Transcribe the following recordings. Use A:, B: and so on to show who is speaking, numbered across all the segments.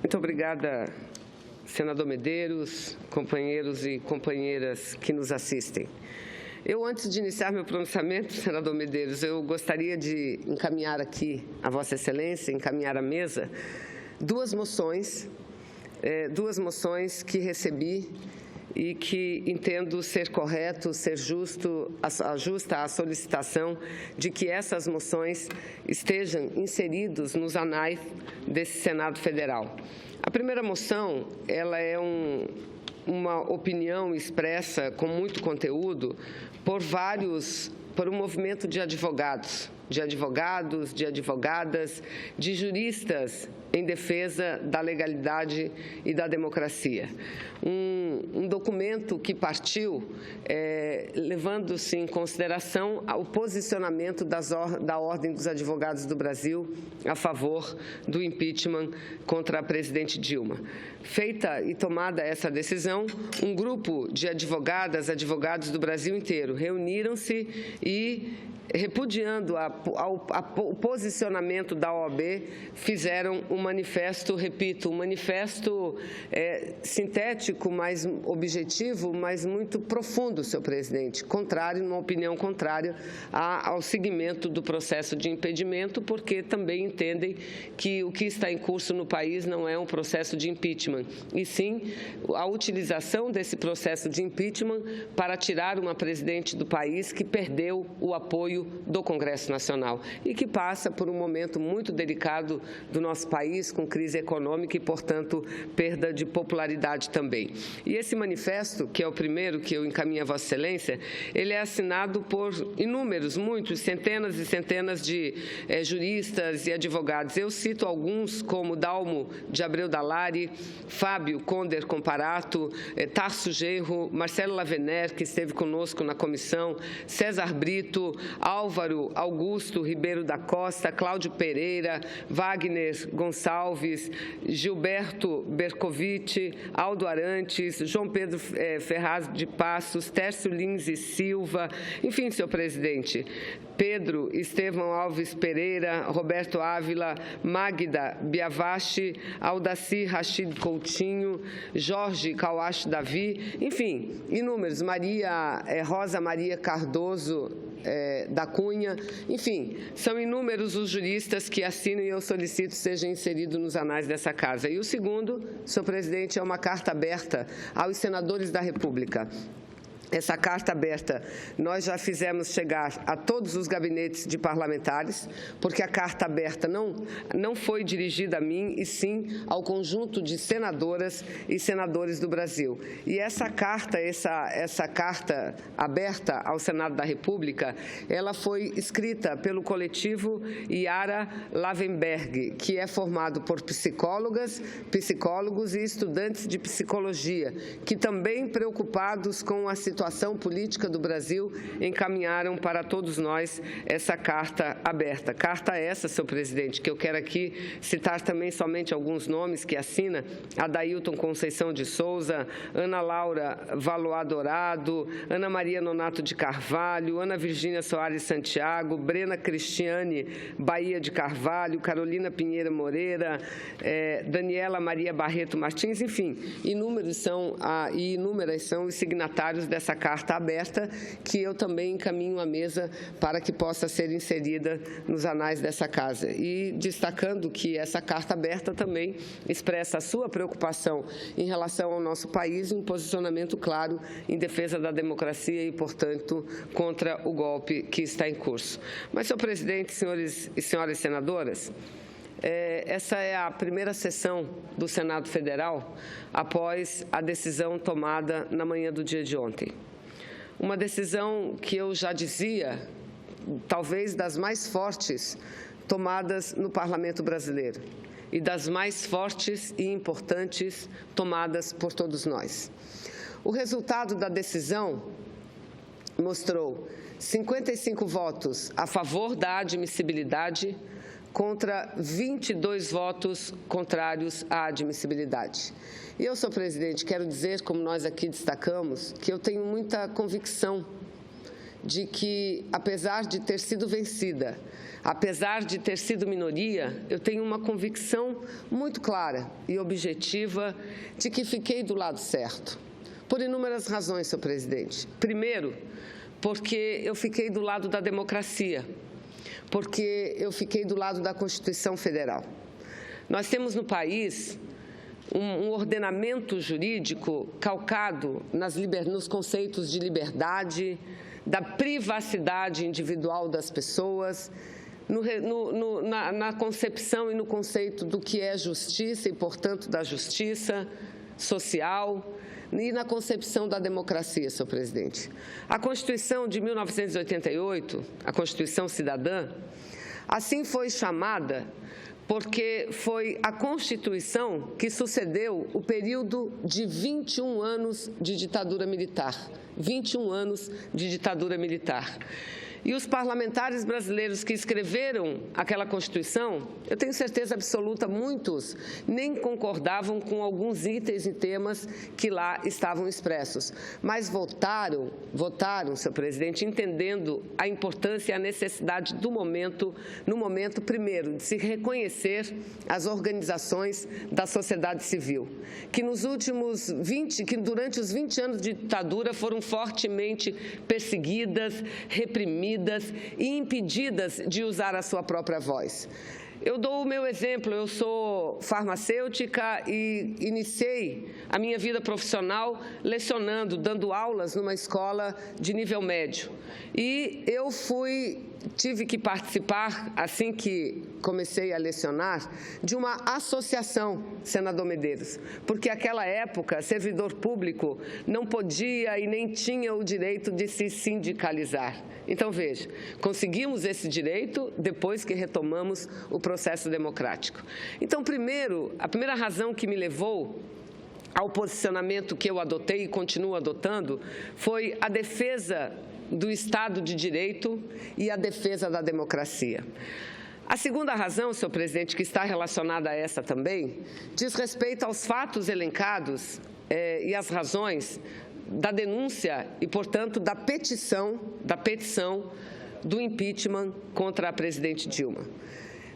A: Muito obrigada, senador Medeiros, companheiros e companheiras que nos assistem. Eu, antes de iniciar meu pronunciamento, senador Medeiros, eu gostaria de encaminhar aqui a Vossa Excelência, encaminhar à mesa, duas moções que recebi e que entendo ser correto, ser justa a solicitação de que essas moções estejam inseridas nos anais desse Senado Federal. A primeira moção, ela é uma opinião expressa com muito conteúdo por um movimento de advogados, de advogadas, de juristas em defesa da legalidade e da democracia. Um documento que partiu levando-se em consideração o posicionamento da Ordem dos Advogados do Brasil a favor do impeachment contra a presidente Dilma. Feita e tomada essa decisão, um grupo de advogados do Brasil inteiro reuniram-se e, repudiando o posicionamento da OAB, fizeram um manifesto, repito, um manifesto sintético, mas objetivo, mas muito profundo, senhor presidente, uma opinião contrária ao seguimento do processo de impedimento, porque também entendem que o que está em curso no país não é um processo de impeachment, e sim a utilização desse processo de impeachment para tirar uma presidente do país que perdeu o apoio do Congresso Nacional e que passa por um momento muito delicado do nosso país, com crise econômica e, portanto, perda de popularidade também. E esse manifesto, que é o primeiro que eu encaminho a Vossa Excelência, ele é assinado por muitos, centenas e centenas de juristas e advogados. Eu cito alguns como Dalmo de Abreu Dallari, Fábio Conder Comparato, Tarso Genro, Marcelo Lavener, que esteve conosco na comissão, César Brito, Álvaro Augusto Ribeiro da Costa, Cláudio Pereira, Wagner Gonçalves, Gilberto Bercovitch, Aldo Arantes, João Pedro Ferraz de Passos, Tércio Lins e Silva, enfim, senhor presidente, Pedro Estevão Alves Pereira, Roberto Ávila, Magda Biavachi, Aldaci Rachid Coutinho, Jorge Kawash Davi, enfim, inúmeros, Rosa Maria Cardoso da Cunha, enfim, são inúmeros os juristas que assinam e eu solicito sejam inseridos nos anais dessa casa. E o segundo, senhor presidente, é uma carta aberta aos senadores da República. Essa carta aberta nós já fizemos chegar a todos os gabinetes de parlamentares, porque a carta aberta não foi dirigida a mim, e sim ao conjunto de senadoras e senadores do Brasil. E essa carta aberta ao Senado da República, ela foi escrita pelo coletivo Yara Lavenberg, que é formado por psicólogos e estudantes de psicologia, que também preocupados com a situação política do Brasil, encaminharam para todos nós essa carta aberta. Carta essa, senhor presidente, que eu quero aqui citar também somente alguns nomes que assina: Adailton Conceição de Souza, Ana Laura Valois Dourado, Ana Maria Nonato de Carvalho, Ana Virgínia Soares Santiago, Brena Cristiane Bahia de Carvalho, Carolina Pinheira Moreira, Daniela Maria Barreto Martins, enfim, inúmeras são os signatários dessa carta aberta, que eu também encaminho à mesa para que possa ser inserida nos anais dessa casa. E destacando que essa carta aberta também expressa a sua preocupação em relação ao nosso país e um posicionamento claro em defesa da democracia e, portanto, contra o golpe que está em curso. Mas, senhor presidente, senhores e senhoras senadoras, essa é a primeira sessão do Senado Federal após a decisão tomada na manhã do dia de ontem. Uma decisão que eu já dizia, talvez das mais fortes tomadas no Parlamento brasileiro e das mais fortes e importantes tomadas por todos nós. O resultado da decisão mostrou 55 votos a favor da admissibilidade contra 22 votos contrários à admissibilidade. E eu, senhor presidente, quero dizer, como nós aqui destacamos, que eu tenho muita convicção de que, apesar de ter sido vencida apesar de ter sido minoria, eu tenho uma convicção muito clara e objetiva de que fiquei do lado certo, por inúmeras razões, senhor presidente. Primeiro, porque eu fiquei do lado da democracia, porque eu fiquei do lado da Constituição Federal. Nós temos no país um ordenamento jurídico calcado nos conceitos de liberdade, da privacidade individual das pessoas, na concepção e no conceito do que é justiça e, portanto, da justiça social e na concepção da democracia, senhor presidente. A Constituição de 1988, a Constituição Cidadã, assim foi chamada porque foi a Constituição que sucedeu o período de 21 anos de ditadura militar. 21 anos de ditadura militar. E os parlamentares brasileiros que escreveram aquela Constituição, eu tenho certeza absoluta, muitos nem concordavam com alguns itens e temas que lá estavam expressos, mas votaram, senhor presidente, entendendo a importância e a necessidade do momento, no momento, primeiro, de se reconhecer as organizações da sociedade civil, que durante os 20 anos de ditadura foram fortemente perseguidas, reprimidas e impedidas de usar a sua própria voz. Eu dou o meu exemplo, eu sou farmacêutica e iniciei a minha vida profissional lecionando, dando aulas numa escola de nível médio. E eu tive que participar, assim que comecei a lecionar, de uma associação, senador Medeiros, porque naquela época, servidor público não podia e nem tinha o direito de se sindicalizar. Então, veja, conseguimos esse direito depois que retomamos o processo democrático. Então, a primeira razão que me levou ao posicionamento que eu adotei e continuo adotando foi a defesa do Estado de Direito e a defesa da democracia. A segunda razão, senhor presidente, que está relacionada a essa também, diz respeito aos fatos elencados e às razões da denúncia e, portanto, da petição do impeachment contra a presidente Dilma.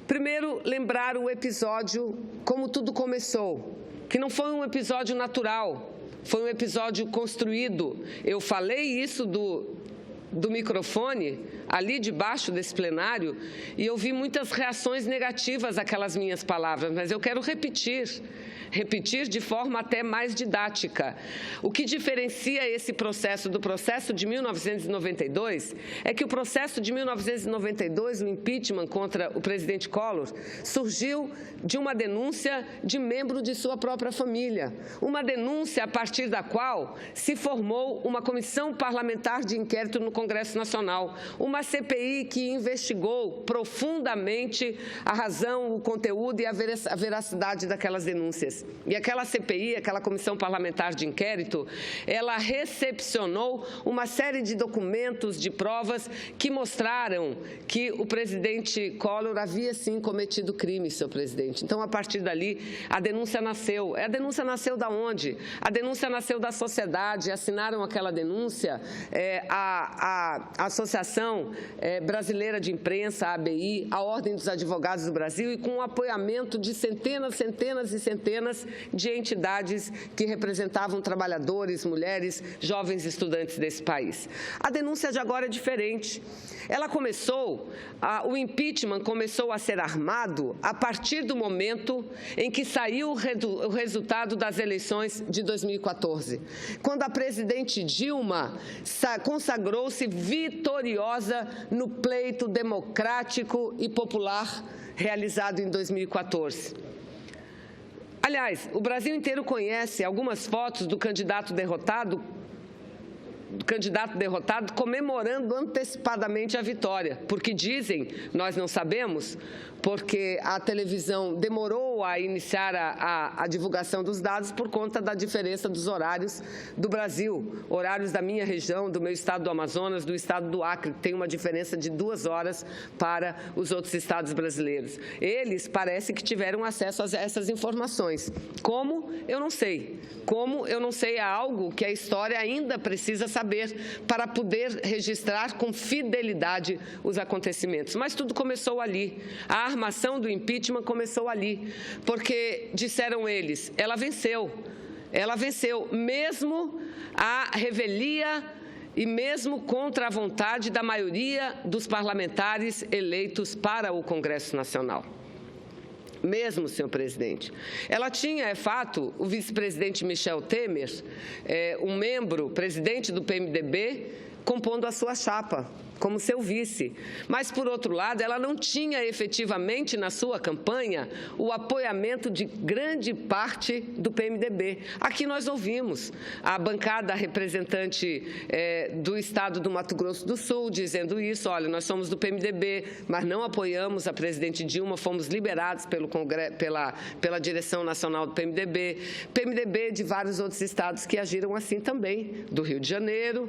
A: Primeiro, lembrar o episódio, como tudo começou, que não foi um episódio natural, foi um episódio construído. Eu falei isso do microfone, ali debaixo desse plenário, e eu vi muitas reações negativas àquelas minhas palavras, mas eu quero repetir de forma até mais didática. O que diferencia esse processo do processo de 1992 é que o processo de 1992, o impeachment contra o presidente Collor, surgiu de uma denúncia de membro de sua própria família, uma denúncia a partir da qual se formou uma comissão parlamentar de inquérito no Congresso Nacional, uma CPI que investigou profundamente a razão, o conteúdo e a veracidade daquelas denúncias. E aquela CPI, aquela Comissão Parlamentar de Inquérito, ela recepcionou uma série de documentos, de provas que mostraram que o presidente Collor havia, sim, cometido crime, senhor presidente. Então, a partir dali, a denúncia nasceu. A denúncia nasceu da onde? A denúncia nasceu da sociedade. Assinaram aquela denúncia a Associação Brasileira de Imprensa, a ABI, a Ordem dos Advogados do Brasil, e com o apoiamento de centenas e centenas de entidades que representavam trabalhadores, mulheres, jovens estudantes desse país. A denúncia de agora é diferente. Ela o impeachment começou a ser armado a partir do momento em que saiu o resultado das eleições de 2014, quando a presidente Dilma consagrou-se vitoriosa no pleito democrático e popular realizado em 2014. Aliás, o Brasil inteiro conhece algumas fotos do candidato derrotado comemorando antecipadamente a vitória, porque dizem, nós não sabemos, porque a televisão demorou a iniciar a divulgação dos dados por conta da diferença dos horários do Brasil, horários da minha região, do meu estado do Amazonas, do estado do Acre, que tem uma diferença de 2 horas para os outros estados brasileiros. Eles parece que tiveram acesso a essas informações. Como? Eu não sei. Como? Eu não sei, é algo que a história ainda precisa saber. saber, para poder registrar com fidelidade os acontecimentos. Mas tudo começou ali. A armação do impeachment começou ali, porque, disseram eles, ela venceu, mesmo à revelia e mesmo contra a vontade da maioria dos parlamentares eleitos para o Congresso Nacional. Mesmo, senhor presidente. Ela tinha, é fato, o vice-presidente Michel Temer, um membro, presidente do PMDB, compondo a sua chapa, como seu vice. Mas, por outro lado, ela não tinha efetivamente na sua campanha o apoiamento de grande parte do PMDB. Aqui nós ouvimos a bancada representante do Estado do Mato Grosso do Sul dizendo isso, olha, nós somos do PMDB, mas não apoiamos a presidente Dilma, fomos liberados pela direção nacional do PMDB de vários outros estados que agiram assim também, do Rio de Janeiro,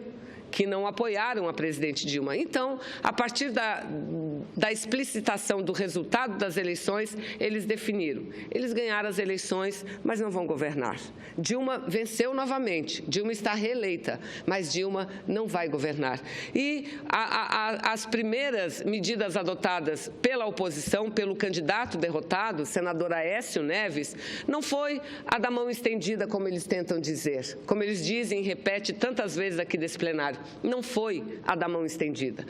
A: que não apoiaram a presidente Dilma. Então, a partir da explicitação do resultado das eleições, eles definiram. Eles ganharam as eleições, mas não vão governar. Dilma venceu novamente, Dilma está reeleita, mas Dilma não vai governar. E as primeiras medidas adotadas pela oposição, pelo candidato derrotado, senador Aécio Neves, não foi a da mão estendida, como eles tentam dizer, como eles dizem e repetem tantas vezes aqui desse plenário. Não foi a da mão estendida.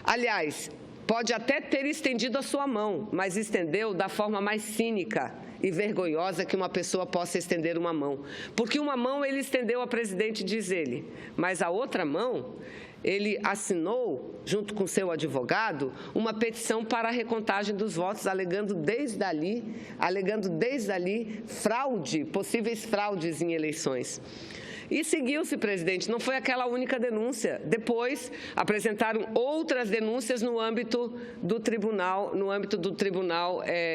A: Aliás, pode até ter estendido a sua mão, mas estendeu da forma mais cínica e vergonhosa que uma pessoa possa estender uma mão. Porque uma mão ele estendeu a presidente, diz ele, mas a outra mão ele assinou, junto com seu advogado, uma petição para a recontagem dos votos, alegando desde ali fraude, possíveis fraudes em eleições. E seguiu-se, presidente, não foi aquela única denúncia. Depois, apresentaram outras denúncias no âmbito do Tribunal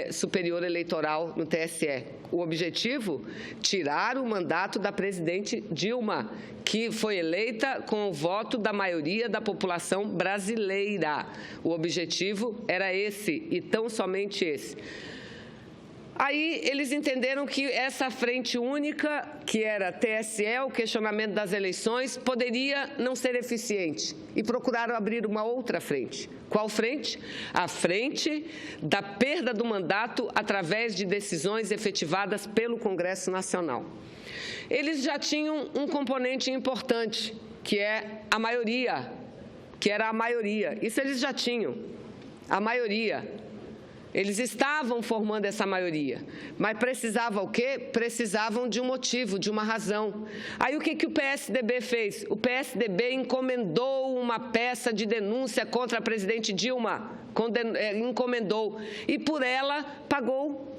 A: Superior Eleitoral, no TSE. O objetivo? Tirar o mandato da presidente Dilma, que foi eleita com o voto da maioria da população brasileira. O objetivo era esse, e tão somente esse. Aí eles entenderam que essa frente única, que era TSE, o questionamento das eleições, poderia não ser eficiente e procuraram abrir uma outra frente. Qual frente? A frente da perda do mandato através de decisões efetivadas pelo Congresso Nacional. Eles já tinham um componente importante, que é a maioria, que era a maioria. Isso eles já tinham, a maioria. Eles estavam formando essa maioria, mas precisavam o quê? Precisavam de um motivo, de uma razão. Aí o que o PSDB fez? O PSDB encomendou uma peça de denúncia contra a presidente Dilma, encomendou, e por ela pagou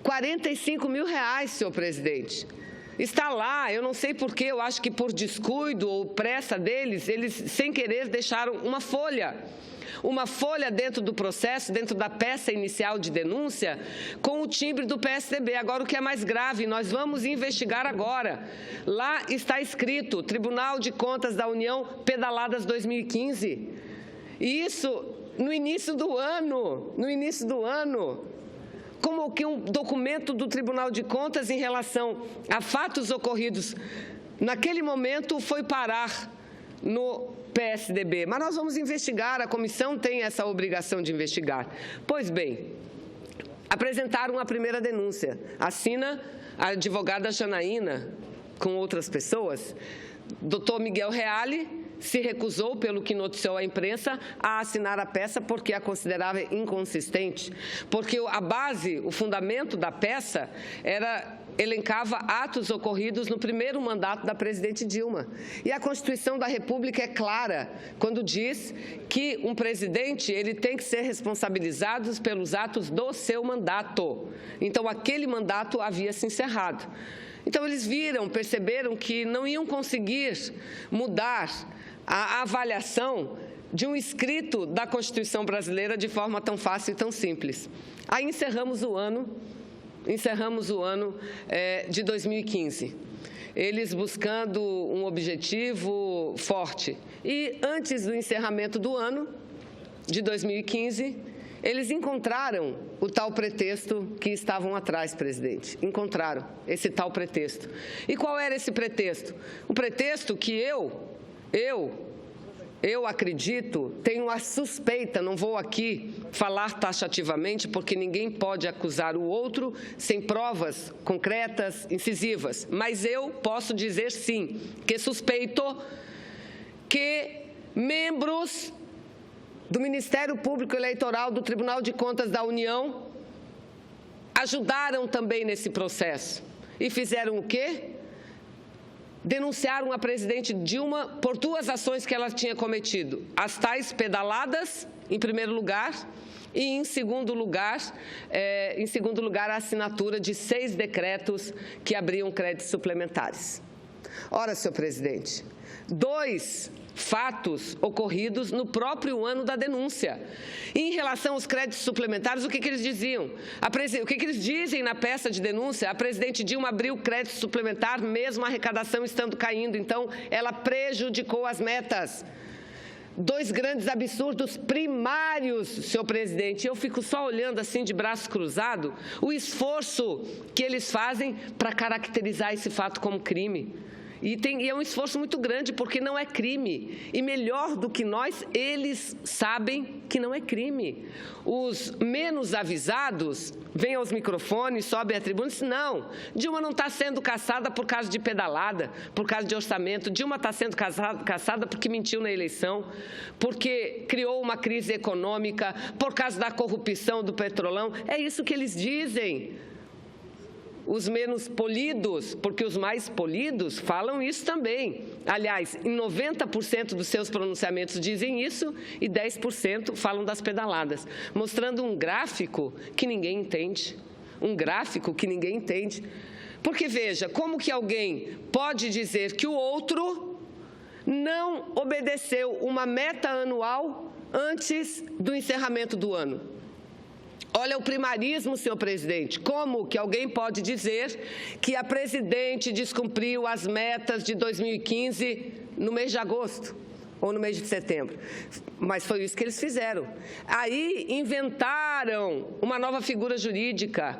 A: R$45 mil, senhor presidente. Está lá, eu não sei porquê, eu acho que por descuido ou pressa deles, eles sem querer deixaram uma folha dentro do processo, dentro da peça inicial de denúncia, com o timbre do PSDB. Agora, o que é mais grave, nós vamos investigar agora. Lá está escrito, Tribunal de Contas da União, pedaladas 2015. E isso no início do ano, como que um documento do Tribunal de Contas em relação a fatos ocorridos naquele momento foi parar no PSDB. Mas nós vamos investigar, a comissão tem essa obrigação de investigar. Pois bem, apresentaram a primeira denúncia. Assina a advogada Janaína com outras pessoas. Dr. Miguel Reale se recusou, pelo que noticiou a imprensa, a assinar a peça porque a considerava inconsistente. Porque a base, o fundamento da peça elencava atos ocorridos no primeiro mandato da presidente Dilma. E a Constituição da República é clara quando diz que um presidente ele tem que ser responsabilizado pelos atos do seu mandato. Então, aquele mandato havia se encerrado. Então, eles perceberam que não iam conseguir mudar a avaliação de um escrito da Constituição brasileira de forma tão fácil e tão simples. Aí encerramos o ano de 2015, eles buscando um objetivo forte. E antes do encerramento do ano de 2015, eles encontraram o tal pretexto que estavam atrás, presidente. Encontraram esse tal pretexto. E qual era esse pretexto? O pretexto que eu eu acredito, tenho a suspeita, não vou aqui falar taxativamente, porque ninguém pode acusar o outro sem provas concretas, incisivas, mas eu posso dizer sim, que suspeito que membros do Ministério Público Eleitoral, do Tribunal de Contas da União, ajudaram também nesse processo. E fizeram o quê? Denunciaram a presidente Dilma por duas ações que ela tinha cometido. As tais pedaladas, em primeiro lugar, e, em segundo lugar, a assinatura de 6 decretos que abriam créditos suplementares. Ora, senhor presidente, 2 fatos ocorridos no próprio ano da denúncia. E em relação aos créditos suplementares, o que eles diziam? O que eles dizem na peça de denúncia? A presidente Dilma abriu crédito suplementar, mesmo a arrecadação estando caindo. Então, ela prejudicou as metas. 2 grandes absurdos primários, senhor presidente. Eu fico só olhando assim de braço cruzado o esforço que eles fazem para caracterizar esse fato como crime. E é um esforço muito grande, porque não é crime. E melhor do que nós, eles sabem que não é crime. Os menos avisados vêm aos microfones, sobem à tribuna e dizem, não, Dilma não está sendo caçada por causa de pedalada, por causa de orçamento. Dilma está sendo caçada porque mentiu na eleição, porque criou uma crise econômica, por causa da corrupção do Petrolão. É isso que eles dizem. Os menos polidos, porque os mais polidos falam isso também. Aliás, em 90% dos seus pronunciamentos dizem isso e 10% falam das pedaladas, mostrando um gráfico que ninguém entende. Um gráfico que ninguém entende. Porque, veja, como que alguém pode dizer que o outro não obedeceu uma meta anual antes do encerramento do ano? Olha o primarismo, senhor presidente. Como que alguém pode dizer que a presidente descumpriu as metas de 2015 no mês de agosto ou no mês de setembro? Mas foi isso que eles fizeram. Aí inventaram uma nova figura jurídica,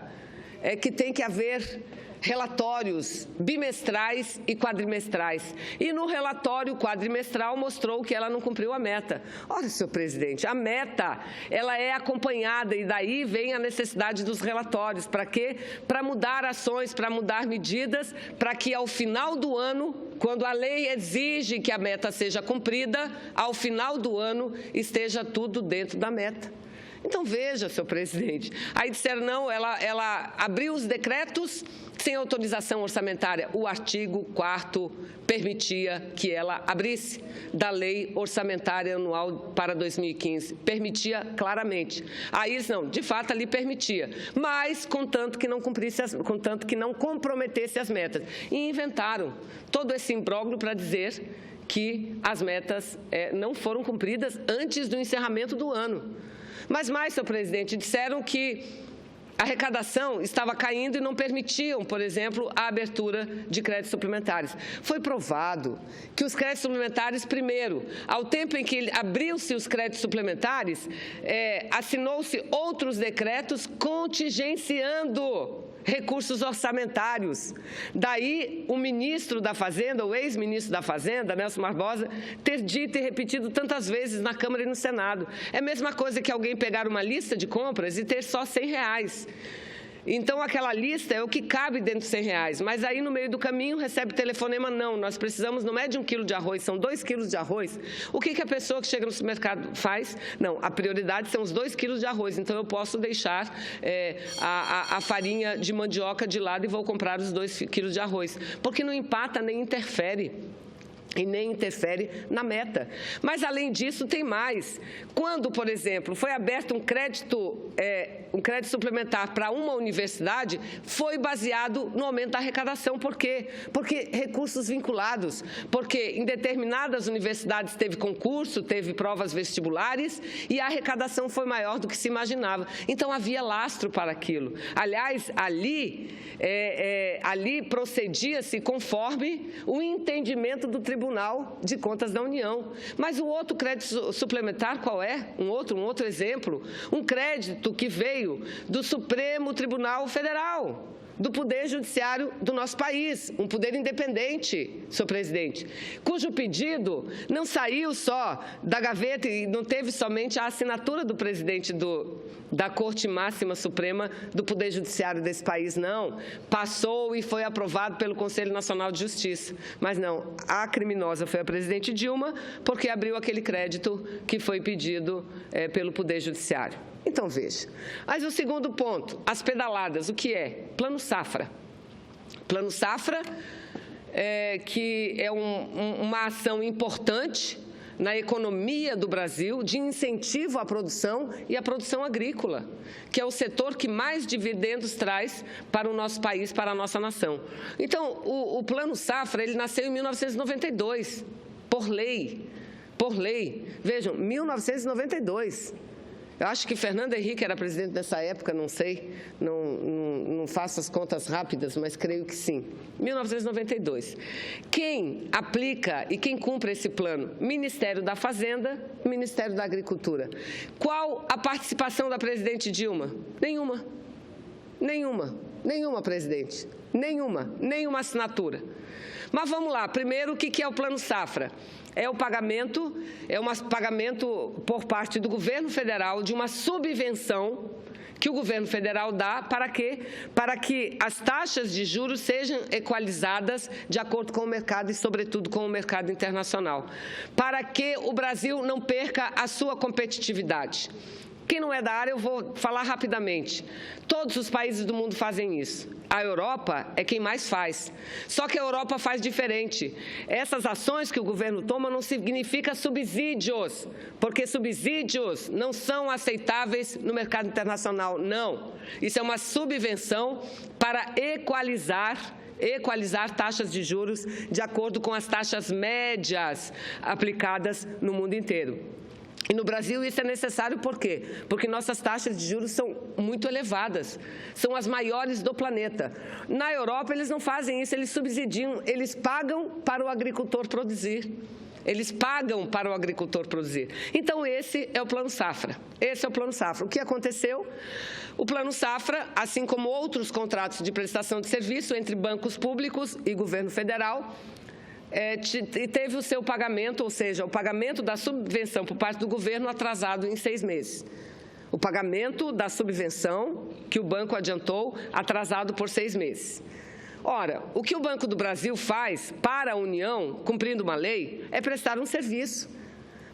A: que tem que haver relatórios bimestrais e quadrimestrais. E no relatório quadrimestral mostrou que ela não cumpriu a meta. Ora, senhor presidente, a meta, ela é acompanhada e daí vem a necessidade dos relatórios. Para quê? Para mudar ações, para mudar medidas, para que ao final do ano, quando a lei exige que a meta seja cumprida, ao final do ano esteja tudo dentro da meta. Então, veja, senhor presidente, aí disseram, não, ela abriu os decretos sem autorização orçamentária. O artigo 4º permitia que ela abrisse da lei orçamentária anual para 2015. Permitia claramente. Aí, não, de fato, ali permitia, mas contanto que não cumprisse, contanto que não comprometesse as metas. E inventaram todo esse imbróglio para dizer que as metas não foram cumpridas antes do encerramento do ano. Mas mais, senhor presidente, disseram que a arrecadação estava caindo e não permitiam, por exemplo, a abertura de créditos suplementares. Foi provado que os créditos suplementares, primeiro, ao tempo em que abriu-se os créditos suplementares, assinou-se outros decretos contingenciando recursos orçamentários. Daí, o ministro da Fazenda, o ex-ministro da Fazenda, Nelson Barbosa, ter dito e repetido tantas vezes na Câmara e no Senado. É a mesma coisa que alguém pegar uma lista de compras e ter só R$100. Então, aquela lista é o que cabe dentro de R$100, mas aí no meio do caminho recebe telefonema, não, nós precisamos, não é de 1 quilo de arroz, são 2 quilos de arroz. O que a pessoa que chega no supermercado faz? Não, a prioridade são os 2 quilos de arroz, então eu posso deixar a farinha de mandioca de lado e vou comprar os 2 quilos de arroz, porque não empata nem interfere. E nem interfere na meta. Mas, além disso, tem mais. Quando, por exemplo, foi aberto um crédito suplementar para uma universidade, foi baseado no aumento da arrecadação. Por quê? Porque recursos vinculados. Porque em determinadas universidades teve concurso, teve provas vestibulares e a arrecadação foi maior do que se imaginava. Então, havia lastro para aquilo. Aliás, ali procedia-se conforme o entendimento do Tribunal de Contas da União. Mas o outro crédito suplementar qual é? Um outro exemplo. Um crédito que veio do Supremo Tribunal Federal. do Poder Judiciário do nosso país, um poder independente, senhor presidente, cujo pedido não saiu só da gaveta e não teve somente a assinatura do presidente da Corte Máxima Suprema do Poder Judiciário desse país, não. Passou e foi aprovado pelo Conselho Nacional de Justiça. Mas não, a criminosa foi a presidente Dilma, porque abriu aquele crédito que foi pedido pelo Poder Judiciário. Então, veja. Mas o segundo ponto, as pedaladas, o que é? Plano Safra. Plano Safra, que é uma ação importante na economia do Brasil, de incentivo à produção e à produção agrícola, que é o setor que mais dividendos traz para o nosso país, para a nossa nação. Então, o Plano Safra, ele nasceu em 1992, por lei. Por lei. Vejam, 1992. Eu acho que Fernando Henrique era presidente nessa época, não sei, não faço as contas rápidas, mas creio que sim. 1992. Quem aplica e quem cumpre esse plano? Ministério da Fazenda, Ministério da Agricultura. Qual a participação da presidente Dilma? Nenhuma. Nenhuma. Nenhuma, presidente. Nenhuma assinatura. Mas vamos lá, primeiro, o que é o Plano Safra? É um pagamento por parte do governo federal de uma subvenção que o governo federal dá para quê? Para que as taxas de juros sejam equalizadas de acordo com o mercado e, sobretudo, com o mercado internacional. Para que o Brasil não perca a sua competitividade. Quem não é da área, eu vou falar rapidamente. Todos os países do mundo fazem isso. A Europa é quem mais faz. Só que a Europa faz diferente. Essas ações que o governo toma não significam subsídios, porque subsídios não são aceitáveis no mercado internacional, não. Isso é uma subvenção para equalizar taxas de juros de acordo com as taxas médias aplicadas no mundo inteiro. E no Brasil isso é necessário por quê? Porque nossas taxas de juros são muito elevadas, são as maiores do planeta. Na Europa eles não fazem isso, eles subsidiam, eles pagam para o agricultor produzir. Eles pagam para o agricultor produzir. Então esse é o Plano Safra. Esse é o Plano Safra. O que aconteceu? O Plano Safra, assim como outros contratos de prestação de serviço entre bancos públicos e governo federal, teve o seu pagamento, ou seja, o pagamento da subvenção por parte do governo atrasado em 6 meses. O pagamento da subvenção que o banco adiantou atrasado por 6 meses. Ora, o que o Banco do Brasil faz para a União, cumprindo uma lei, é prestar um serviço.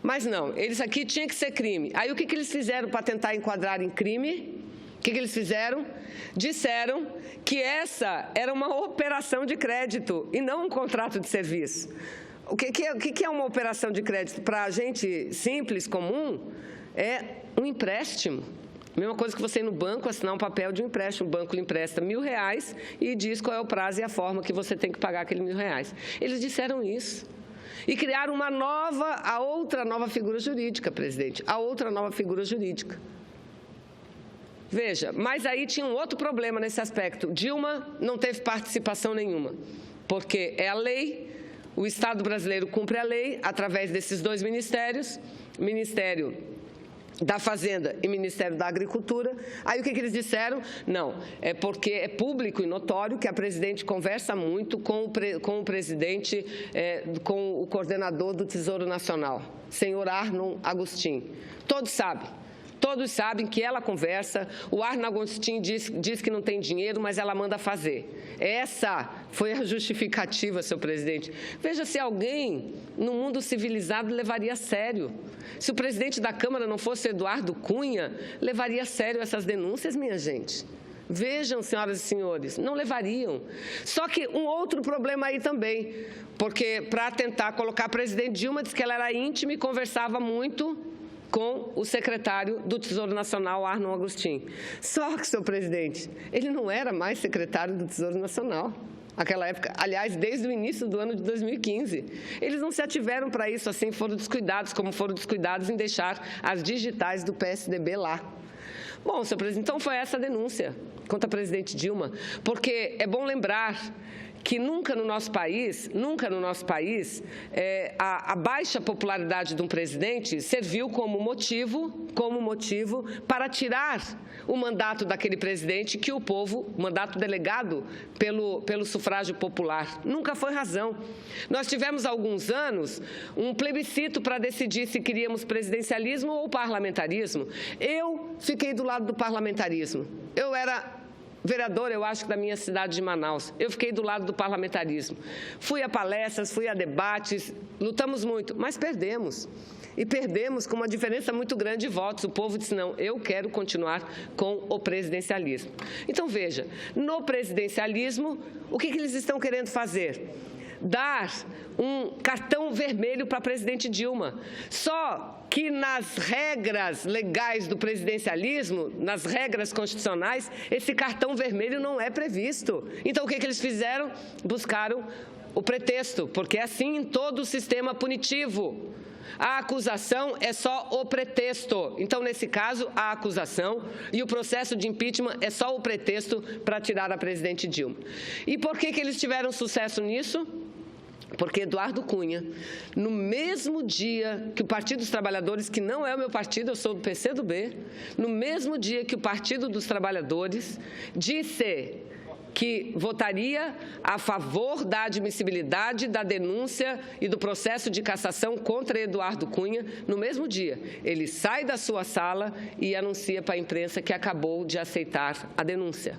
A: Mas não, eles aqui tinha que ser crime. Aí o que eles fizeram para tentar enquadrar em crime? O que eles fizeram? Disseram que essa era uma operação de crédito e não um contrato de serviço. O que é uma operação de crédito? Para a gente simples, comum, é um empréstimo. Mesma coisa que você ir no banco assinar um papel de um empréstimo. O banco lhe empresta R$1.000 e diz qual é o prazo e a forma que você tem que pagar aquele R$1.000. Eles disseram isso. E criaram a outra nova figura jurídica, presidente. A outra nova figura jurídica. Veja, mas aí tinha um outro problema nesse aspecto. Dilma não teve participação nenhuma, porque é a lei, o Estado brasileiro cumpre a lei através desses 2 ministérios, Ministério da Fazenda e Ministério da Agricultura. Aí o que eles disseram? Não, é porque é público e notório que a presidente conversa muito com o presidente, com o coordenador do Tesouro Nacional, senhor Arnon Agostinho. Todos sabem que ela conversa, o Arnon Agostinho diz que não tem dinheiro, mas ela manda fazer. Essa foi a justificativa, senhor presidente. Veja, se alguém no mundo civilizado levaria a sério. Se o presidente da Câmara não fosse Eduardo Cunha, levaria a sério essas denúncias, minha gente. Vejam, senhoras e senhores, não levariam. Só que um outro problema aí também, porque para tentar colocar a presidente Dilma, diz que ela era íntima e conversava muito com o secretário do Tesouro Nacional, Arnon Agostinho. Só que, senhor presidente, ele não era mais secretário do Tesouro Nacional. Naquela época, aliás, desde o início do ano de 2015. Eles não se ativeram para isso, assim, foram descuidados, como foram descuidados em deixar as digitais do PSDB lá. Bom, senhor presidente, então foi essa a denúncia contra a presidente Dilma, porque é bom lembrar que nunca no nosso país, a baixa popularidade de um presidente serviu como motivo para tirar o mandato daquele presidente que o povo, mandato delegado pelo sufrágio popular. Nunca foi razão. Nós tivemos há alguns anos um plebiscito para decidir se queríamos presidencialismo ou parlamentarismo. Eu fiquei do lado do parlamentarismo. Eu era vereadora, eu acho, da minha cidade de Manaus. Eu fiquei do lado do parlamentarismo. Fui a palestras, fui a debates, lutamos muito, mas perdemos. E perdemos com uma diferença muito grande de votos. O povo disse, não, eu quero continuar com o presidencialismo. Então, veja, no presidencialismo, o que eles estão querendo fazer? Dar um cartão vermelho para a presidente Dilma. Só que nas regras legais do presidencialismo, nas regras constitucionais, esse cartão vermelho não é previsto. Então, o que eles fizeram? Buscaram o pretexto, porque é assim em todo o sistema punitivo. A acusação é só o pretexto. Então, nesse caso, a acusação e o processo de impeachment é só o pretexto para tirar a presidente Dilma. E por que eles tiveram sucesso nisso? Porque Eduardo Cunha, no mesmo dia que o Partido dos Trabalhadores, que não é o meu partido, eu sou do PCdoB, no mesmo dia que o Partido dos Trabalhadores disse que votaria a favor da admissibilidade da denúncia e do processo de cassação contra Eduardo Cunha, no mesmo dia, ele sai da sua sala e anuncia para a imprensa que acabou de aceitar a denúncia.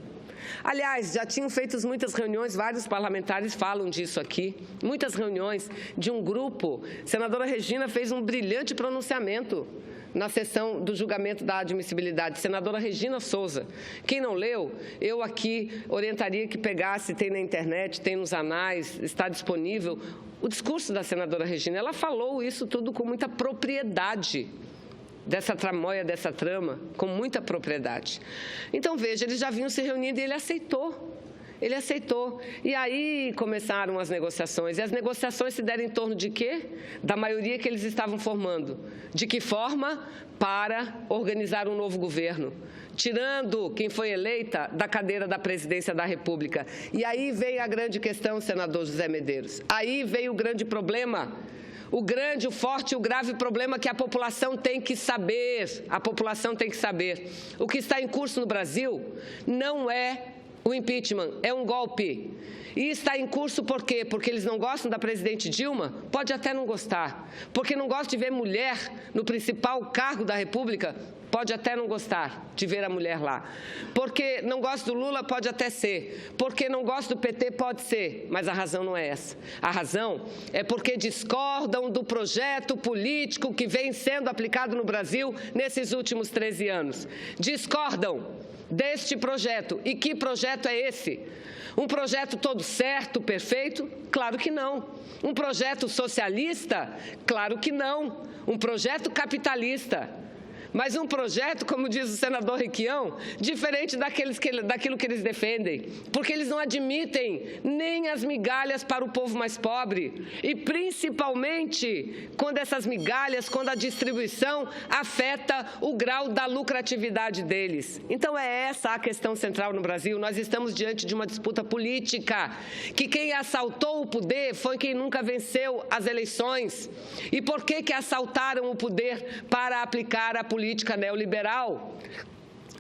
A: Aliás, já tinham feito muitas reuniões, vários parlamentares falam disso aqui, muitas reuniões de um grupo. A senadora Regina fez um brilhante pronunciamento na sessão do julgamento da admissibilidade, senadora Regina Souza. Quem não leu, eu aqui orientaria que pegasse, tem na internet, tem nos anais, está disponível, o discurso da senadora Regina. Ela falou isso tudo com muita propriedade, dessa tramóia, dessa trama, com muita propriedade. Então, veja, eles já vinham se reunindo e ele aceitou. Ele aceitou. E aí começaram as negociações. E as negociações se deram em torno de quê? Da maioria que eles estavam formando. De que forma? Para organizar um novo governo, tirando quem foi eleita da cadeira da presidência da República. E aí veio a grande questão, senador José Medeiros. Aí veio o grande problema. O grande, o forte, o grave problema que a população tem que saber. A população tem que saber. O que está em curso no Brasil não é o impeachment, é um golpe. E está em curso por quê? Porque eles não gostam da presidente Dilma? Pode até não gostar. Porque não gostam de ver mulher no principal cargo da República? Pode até não gostar de ver a mulher lá. Porque não gosta do Lula? Pode até ser. Porque não gosta do PT? Pode ser. Mas a razão não é essa. A razão é porque discordam do projeto político que vem sendo aplicado no Brasil nesses últimos 13 anos. Discordam deste projeto. E que projeto é esse? Um projeto todo certo, perfeito? Claro que não. Um projeto socialista? Claro que não. Um projeto capitalista. Mas um projeto, como diz o senador Requião, diferente daquilo que eles defendem, porque eles não admitem nem as migalhas para o povo mais pobre, e principalmente quando essas migalhas, quando a distribuição afeta o grau da lucratividade deles. Então é essa a questão central no Brasil. Nós estamos diante de uma disputa política, que quem assaltou o poder foi quem nunca venceu as eleições. E por que assaltaram o poder? Para aplicar a política neoliberal,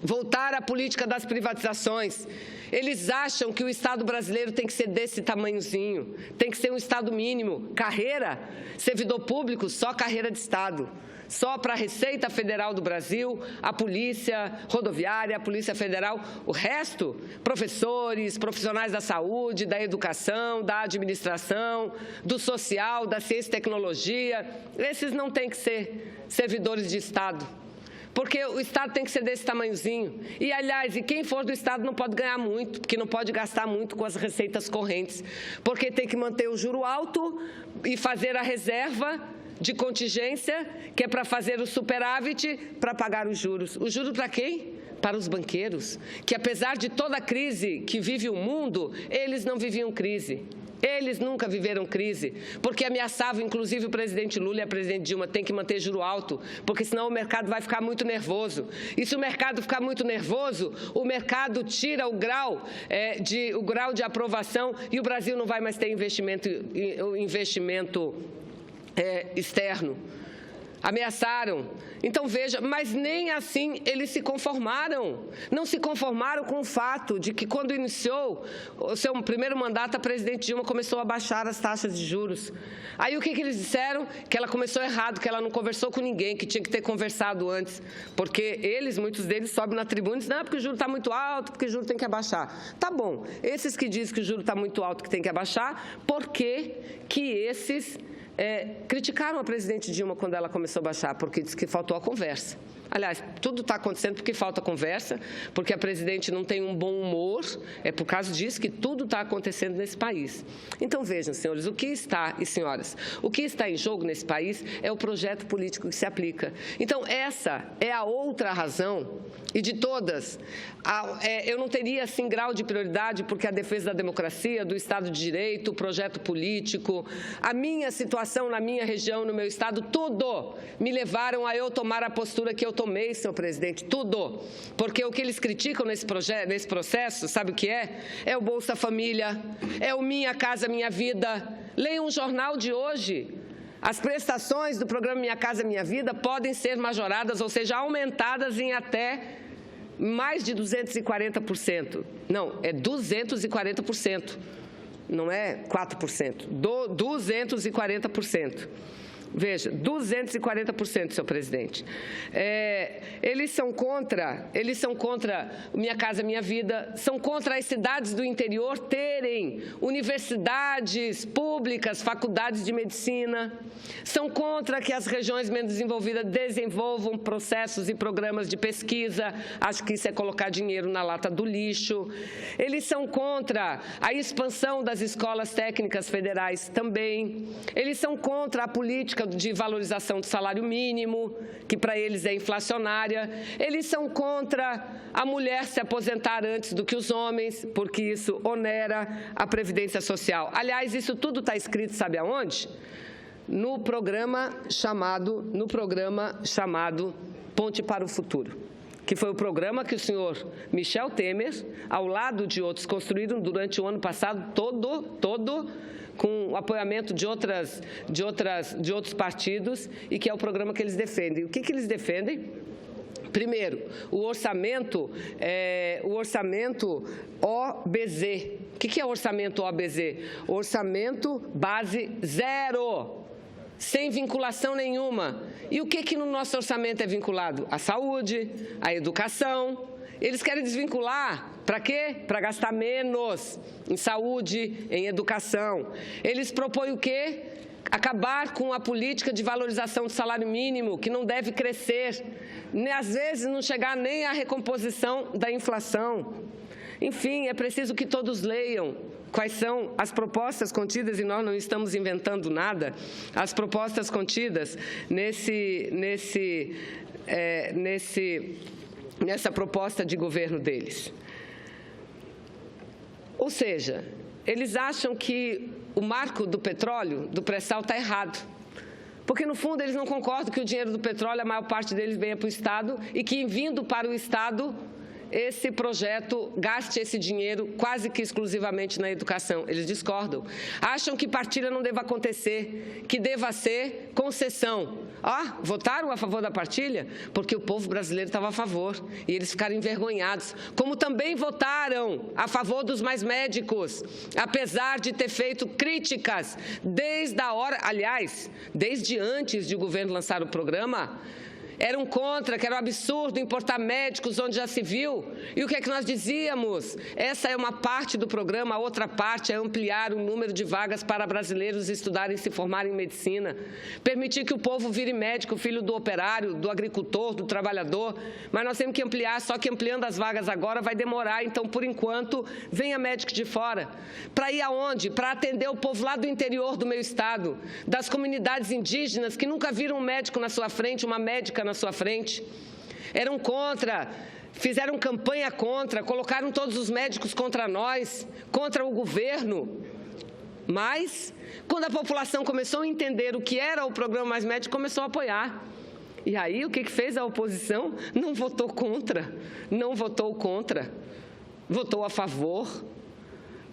A: voltar à política das privatizações. Eles acham que o Estado brasileiro tem que ser desse tamanhozinho, tem que ser um Estado mínimo. Carreira, servidor público, só carreira de Estado. Só para a Receita Federal do Brasil, a Polícia Rodoviária, a Polícia Federal. O resto, professores, profissionais da saúde, da educação, da administração, do social, da ciência e tecnologia, esses não têm que ser servidores de Estado. Porque o Estado tem que ser desse tamanhozinho. E, aliás, quem for do Estado não pode ganhar muito, porque não pode gastar muito com as receitas correntes, porque tem que manter o juro alto e fazer a reserva de contingência, que é para fazer o superávit, para pagar os juros. Os juros para quem? Para os banqueiros, que apesar de toda a crise que vive o mundo, eles não viviam crise. Eles nunca viveram crise, porque ameaçavam, inclusive, o presidente Lula e a presidente Dilma, tem que manter juro alto, porque senão o mercado vai ficar muito nervoso. E se o mercado ficar muito nervoso, o mercado tira o grau de aprovação e o Brasil não vai mais ter investimento externo. Ameaçaram. Então, veja, mas nem assim eles se conformaram. Não se conformaram com o fato de que, quando iniciou o seu primeiro mandato, a presidente Dilma começou a baixar as taxas de juros. Aí, o que eles disseram? Que ela começou errado, que ela não conversou com ninguém, que tinha que ter conversado antes. Porque muitos deles, sobem na tribuna e dizem, não, porque o juro está muito alto, porque o juro tem que abaixar. Tá bom, esses que dizem que o juro está muito alto, que tem que abaixar, por que esses criticaram a presidente Dilma quando ela começou a baixar? Porque disse que faltou a conversa. Aliás, tudo está acontecendo porque falta conversa, porque a presidente não tem um bom humor, é por causa disso que tudo está acontecendo nesse país. Então, vejam, senhores, e senhoras, o que está em jogo nesse país é o projeto político que se aplica. Então, essa é a outra razão, e de todas, eu não teria, assim, grau de prioridade, porque a defesa da democracia, do Estado de Direito, o projeto político, a minha situação na minha região, no meu Estado, tudo me levaram a eu tomar a postura que eu tomei, senhor presidente, tudo. Porque o que eles criticam nesse processo, sabe o que é? É o Bolsa Família, é o Minha Casa Minha Vida. Leiam um jornal de hoje. As prestações do programa Minha Casa Minha Vida podem ser majoradas, ou seja, aumentadas em até mais de 240%. Não, é 240%. Não é 4%. 240%. Veja, 240%, senhor presidente. Eles são contra Minha Casa Minha Vida, são contra as cidades do interior terem universidades públicas, faculdades de medicina, são contra que as regiões menos desenvolvidas desenvolvam processos e programas de pesquisa, acho que isso é colocar dinheiro na lata do lixo. Eles são contra a expansão das escolas técnicas federais também, eles são contra a política de valorização do salário mínimo, que para eles é inflacionária. Eles são contra a mulher se aposentar antes do que os homens, porque isso onera a Previdência Social. Aliás, isso tudo está escrito, sabe aonde? No programa chamado Ponte para o Futuro, que foi o programa que o senhor Michel Temer, ao lado de outros, construíram durante o ano passado todo com o apoiamento de outros partidos, e que é o programa que eles defendem. O que eles defendem? Primeiro, o orçamento OBZ. O que é o orçamento OBZ? Orçamento base zero, sem vinculação nenhuma. E o que no nosso orçamento é vinculado? A saúde, a educação. Eles querem desvincular. Para quê? Para gastar menos em saúde, em educação. Eles propõem o quê? Acabar com a política de valorização do salário mínimo, que não deve crescer, às vezes não chegar nem à recomposição da inflação. Enfim, é preciso que todos leiam quais são as propostas contidas, e nós não estamos inventando nada, as propostas contidas nessa proposta de governo deles. Ou seja, eles acham que o marco do petróleo, do pré-sal, está errado. Porque, no fundo, eles não concordam que o dinheiro do petróleo, a maior parte deles venha para o Estado, e que, vindo para o Estado, esse projeto gaste esse dinheiro quase que exclusivamente na educação. Eles discordam. Acham que partilha não deva acontecer, que deva ser concessão. Votaram a favor da partilha porque o povo brasileiro estava a favor e eles ficaram envergonhados. Como também votaram a favor dos mais médicos, apesar de ter feito críticas desde a hora, aliás, desde antes de o governo lançar o programa. Eram contra, que era um absurdo importar médicos onde já se viu. E o que é que nós dizíamos? Essa é uma parte do programa, a outra parte é ampliar o número de vagas para brasileiros estudarem e se formarem em medicina. Permitir que o povo vire médico, filho do operário, do agricultor, do trabalhador. Mas nós temos que ampliar, só que ampliando as vagas agora vai demorar. Então, por enquanto, venha médico de fora. Para ir aonde? Para atender o povo lá do interior do meu estado, das comunidades indígenas que nunca viram um médico na sua frente, uma médica na sua frente. Eram contra, fizeram campanha contra, colocaram todos os médicos contra nós, contra o governo. Mas, quando a população começou a entender o que era o Programa Mais Médicos, começou a apoiar. E aí, o que fez a oposição? Não votou contra, não votou contra, votou a favor.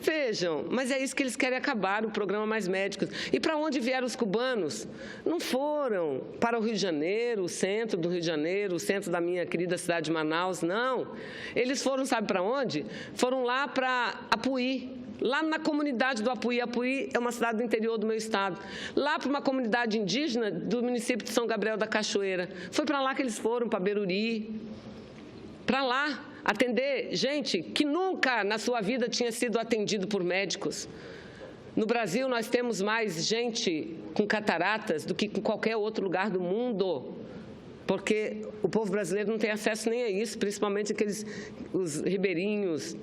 A: Vejam, mas é isso que eles querem acabar, o Programa Mais Médicos. E para onde vieram os cubanos? Não foram para o Rio de Janeiro, o centro do Rio de Janeiro, o centro da minha querida cidade de Manaus, não. Eles foram, sabe para onde? Foram lá para Apuí. Lá na comunidade do Apuí. Apuí é uma cidade do interior do meu estado. Lá para uma comunidade indígena do município de São Gabriel da Cachoeira. Foi para lá que eles foram, para Beruri. Para lá, atender gente que nunca na sua vida tinha sido atendido por médicos. No Brasil, nós temos mais gente com cataratas do que em qualquer outro lugar do mundo. Porque o povo brasileiro não tem acesso nem a isso, principalmente os ribeirinhos,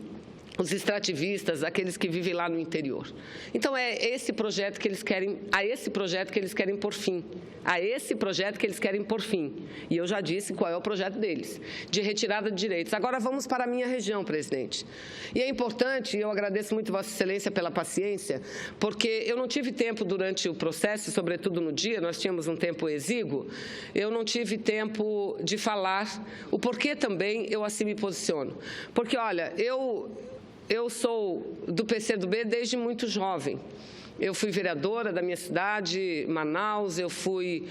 A: os extrativistas, aqueles que vivem lá no interior. Então, é esse projeto que eles querem, a esse projeto que eles querem pôr fim. A esse projeto que eles querem pôr fim. E eu já disse qual é o projeto deles, de retirada de direitos. Agora, vamos para a minha região, presidente. E é importante, e eu agradeço muito Vossa Excelência pela paciência, porque eu não tive tempo durante o processo, sobretudo no dia, nós tínhamos um tempo exíguo, eu não tive tempo de falar o porquê também eu assim me posiciono. Porque, olha, eu sou do PCdoB desde muito jovem. Eu fui vereadora da minha cidade, Manaus, eu fui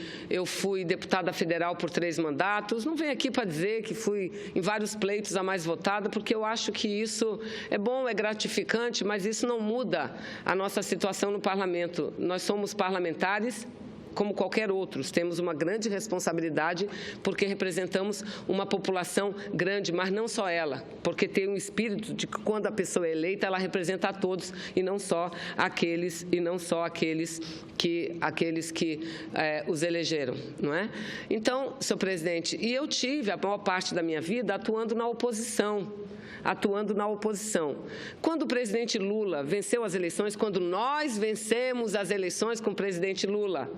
A: deputada federal por 3 mandatos. Não venho aqui para dizer que fui em vários pleitos a mais votada, porque eu acho que isso é bom, é gratificante, mas isso não muda a nossa situação no parlamento. Nós somos parlamentares como qualquer outros, temos uma grande responsabilidade porque representamos uma população grande, mas não só ela, porque tem um espírito de que quando a pessoa é eleita, ela representa a todos e não só aqueles que os elegeram, não é? Então, senhor presidente, e eu tive a maior parte da minha vida atuando na oposição. Quando o presidente Lula venceu as eleições, quando nós vencemos as eleições com o presidente Lula,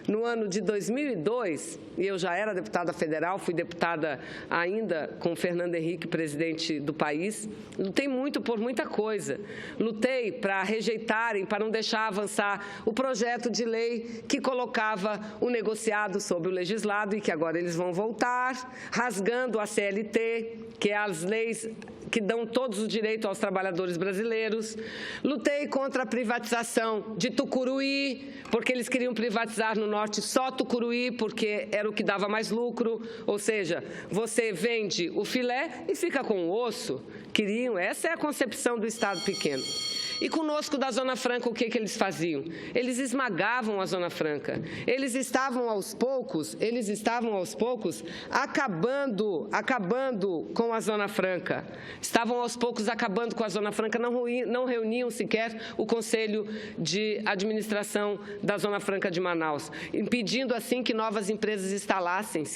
A: no ano de 2002, e eu já era deputada federal, fui deputada ainda com o Fernando Henrique, presidente do país, lutei muito por muita coisa. Lutei para rejeitarem, para não deixar avançar o projeto de lei que colocava o negociado sobre o legislado e que agora eles vão voltar, rasgando a CLT, que é as leis que dão todos os direitos aos trabalhadores brasileiros. Lutei contra a privatização de Tucuruí, porque eles queriam privatizar no norte só Tucuruí, porque era o que dava mais lucro, ou seja, você vende o filé e fica com o osso. Essa é a concepção do Estado pequeno. E conosco da Zona Franca, o que eles faziam? Eles esmagavam a Zona Franca. Eles estavam aos poucos acabando com a Zona Franca. Estavam aos poucos acabando com a Zona Franca, não reuniam sequer o Conselho de Administração da Zona Franca de Manaus, impedindo assim que novas empresas se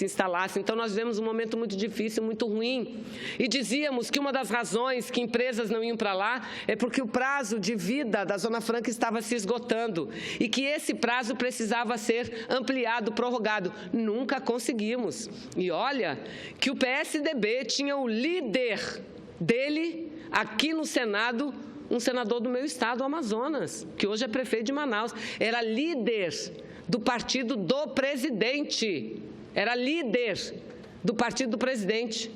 A: instalassem. Então, nós vivemos um momento muito difícil, muito ruim. E dizíamos que uma das razões que empresas não iam para lá é porque o prazo de vida da Zona Franca estava se esgotando e que esse prazo precisava ser ampliado, prorrogado. Nunca conseguimos. E olha que o PSDB tinha o líder dele aqui no Senado, um senador do meu estado, o Amazonas, que hoje é prefeito de Manaus. Era líder do partido do presidente. Era líder do partido do presidente,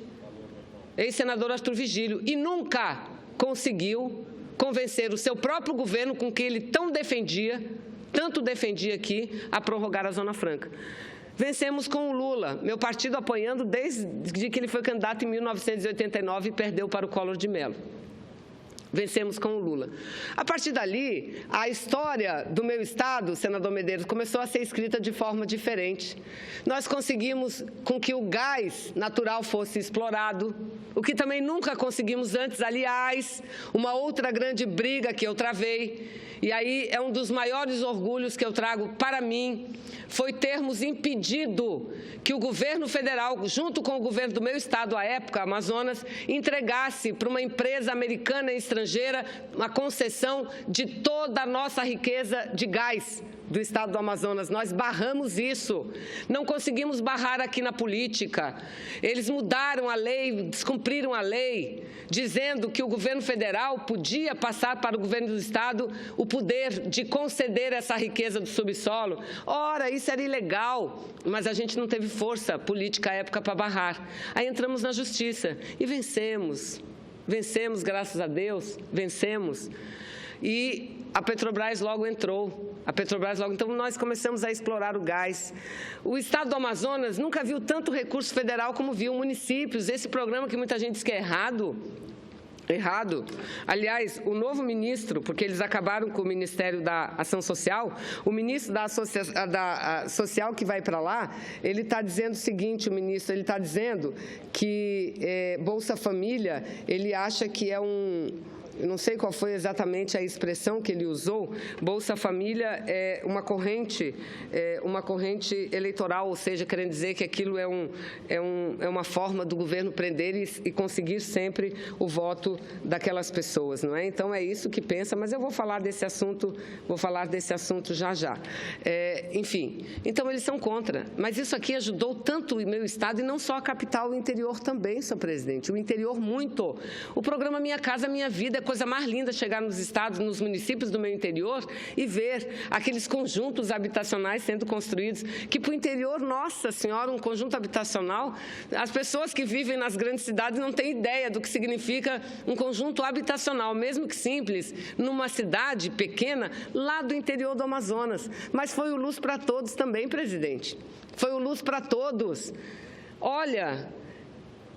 A: ex-senador Arthur Vigílio, e nunca conseguiu convencer o seu próprio governo, com que ele tanto defendia aqui, a prorrogar a Zona Franca. Vencemos com o Lula, meu partido apoiando desde que ele foi candidato em 1989 e perdeu para o Collor de Mello. Vencemos com o Lula. A partir dali, a história do meu estado, senador Medeiros, começou a ser escrita de forma diferente. Nós conseguimos com que o gás natural fosse explorado, o que também nunca conseguimos antes. Aliás, uma outra grande briga que eu travei, e aí é um dos maiores orgulhos que eu trago para mim, foi termos impedido que o governo federal, junto com o governo do meu estado, à época, Amazonas, entregasse para uma empresa americana e estrangeira uma concessão de toda a nossa riqueza de gás do Estado do Amazonas. Nós barramos isso. Não conseguimos barrar aqui na política. Eles mudaram a lei, descumpriram a lei, dizendo que o governo federal podia passar para o governo do Estado o poder de conceder essa riqueza do subsolo. Ora, isso era ilegal, mas a gente não teve força política à época para barrar. Aí entramos na justiça e vencemos. Vencemos, graças a Deus, vencemos. E a Petrobras logo entrou. Então, nós começamos a explorar o gás. O Estado do Amazonas nunca viu tanto recurso federal como viu municípios. Esse programa que muita gente diz que é errado. Aliás, o novo ministro, porque eles acabaram com o Ministério da Ação Social, o ministro da Social que vai para lá, ele está dizendo o seguinte, ele está dizendo que Bolsa Família, ele acha que é eu não sei qual foi exatamente a expressão que ele usou, Bolsa Família é uma corrente eleitoral, ou seja, querendo dizer que aquilo é uma forma do governo prender e conseguir sempre o voto daquelas pessoas, não é? Então, é isso que pensa, mas eu vou falar desse assunto já. Enfim, então eles são contra, mas isso aqui ajudou tanto o meu estado, e não só a capital, o interior também, senhor presidente, o interior muito. O programa Minha Casa Minha Vida, coisa mais linda chegar nos estados, nos municípios do meu interior e ver aqueles conjuntos habitacionais sendo construídos, que para o interior, nossa senhora, um conjunto habitacional, as pessoas que vivem nas grandes cidades não têm ideia do que significa um conjunto habitacional, mesmo que simples, numa cidade pequena, lá do interior do Amazonas. Mas foi o Luz para Todos também, presidente. Foi o Luz para Todos. Olha,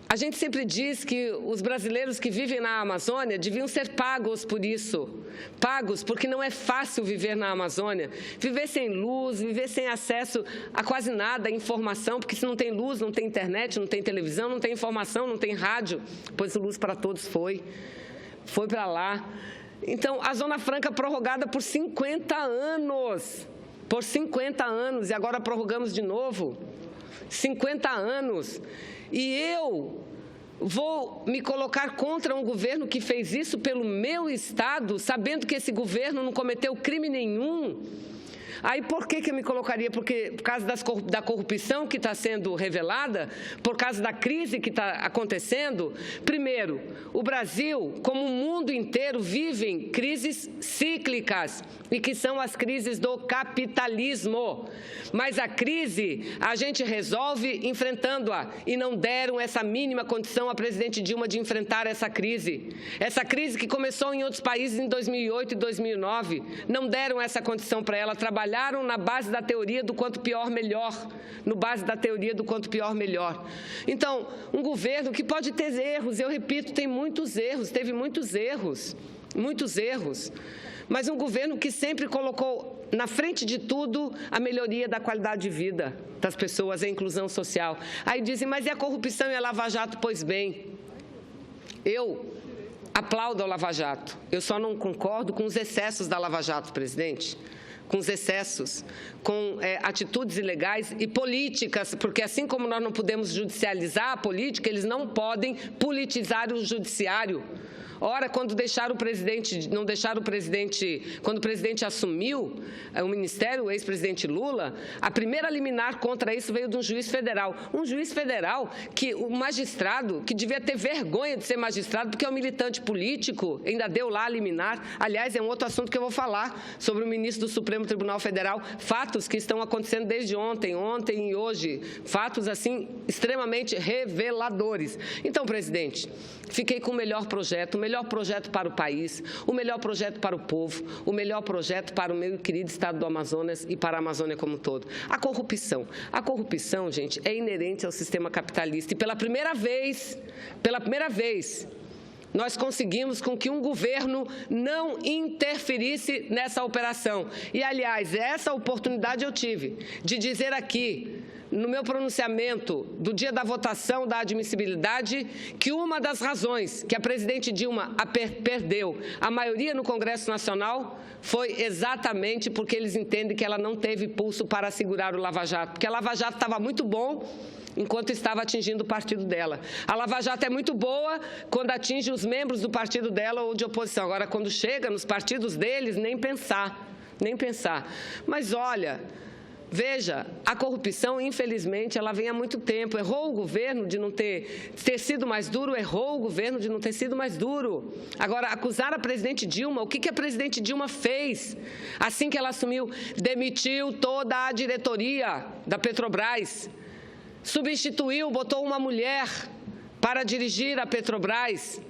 A: a gente sempre diz que os brasileiros que vivem na Amazônia deviam ser pagos por isso. Pagos porque não é fácil viver na Amazônia. Viver sem luz, viver sem acesso a quase nada, a informação, porque se não tem luz, não tem internet, não tem televisão, não tem informação, não tem rádio. Pois o Luz para Todos foi para lá. Então, a Zona Franca prorrogada por 50 anos. Por 50 anos, e agora prorrogamos de novo. 50 anos. E eu vou me colocar contra um governo que fez isso pelo meu estado, sabendo que esse governo não cometeu crime nenhum. Aí, por que eu me colocaria? Porque por causa da corrupção que está sendo revelada, por causa da crise que está acontecendo. Primeiro, o Brasil, como o mundo inteiro, vivem crises cíclicas, e que são as crises do capitalismo. Mas a crise a gente resolve enfrentando-a, e não deram essa mínima condição à presidente Dilma de enfrentar essa crise. Essa crise que começou em outros países em 2008 e 2009, não deram essa condição para ela. Trabalharam na base da teoria do quanto pior, melhor. Então, um governo que pode ter erros, eu repito, tem muitos erros, teve muitos erros. Mas um governo que sempre colocou na frente de tudo a melhoria da qualidade de vida das pessoas, a inclusão social. Aí dizem, mas e a corrupção e a Lava Jato? Pois bem, eu aplaudo a Lava Jato. Eu só não concordo com os excessos da Lava Jato, presidente. Com os excessos, com atitudes ilegais e políticas, porque assim como nós não podemos judicializar a política, eles não podem politizar o judiciário. Ora, quando quando o presidente assumiu o ministério, o ex-presidente Lula, a primeira liminar contra isso veio de um juiz federal. Um juiz federal que o magistrado, que devia ter vergonha de ser magistrado, porque é um militante político, ainda deu lá a liminar. Aliás, é um outro assunto que eu vou falar sobre o ministro do Supremo Tribunal Federal, fatos que estão acontecendo desde ontem e hoje, fatos assim extremamente reveladores. Então, presidente, fiquei com o melhor projeto para o país, o melhor projeto para o povo, o melhor projeto para o meu querido estado do Amazonas e para a Amazônia como um todo. A corrupção, gente, é inerente ao sistema capitalista, e pela primeira vez, nós conseguimos com que um governo não interferisse nessa operação. E, aliás, essa oportunidade eu tive de dizer aqui, no meu pronunciamento do dia da votação da admissibilidade, que uma das razões que a presidente Dilma perdeu a maioria no Congresso Nacional foi exatamente porque eles entendem que ela não teve pulso para segurar o Lava Jato, porque a Lava Jato estava muito bom enquanto estava atingindo o partido dela. A Lava Jato é muito boa quando atinge os membros do partido dela ou de oposição. Agora, quando chega nos partidos deles, nem pensar. nem pensar. Mas olha, veja, a corrupção, infelizmente, ela vem há muito tempo. Errou o governo de não ter sido mais duro, errou o governo de não ter sido mais duro. Agora, acusar a presidente Dilma, o que a presidente Dilma fez assim que ela assumiu? Demitiu toda a diretoria da Petrobras, substituiu, botou uma mulher para dirigir a Petrobras,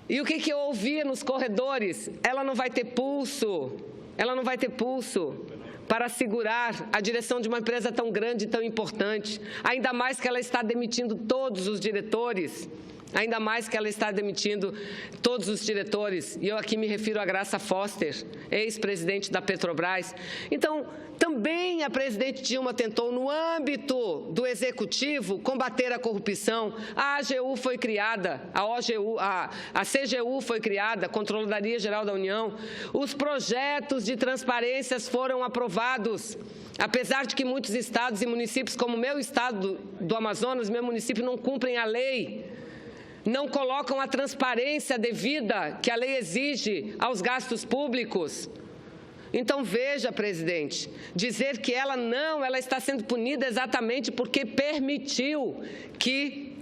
A: E o que eu ouvia nos corredores? Ela não vai ter pulso para segurar a direção de uma empresa tão grande e tão importante, ainda mais que ela está demitindo todos os diretores, e eu aqui me refiro a Graça Foster, ex-presidente da Petrobras. Então, também a presidente Dilma tentou, no âmbito do Executivo, combater a corrupção. A AGU foi criada, a CGU foi criada, a Controladoria Geral da União. Os projetos de transparências foram aprovados, apesar de que muitos estados e municípios, como o meu estado do Amazonas, meu município, não cumprem a lei, não colocam a transparência devida que a lei exige aos gastos públicos. Então, veja, presidente, dizer que ela está sendo punida exatamente porque permitiu que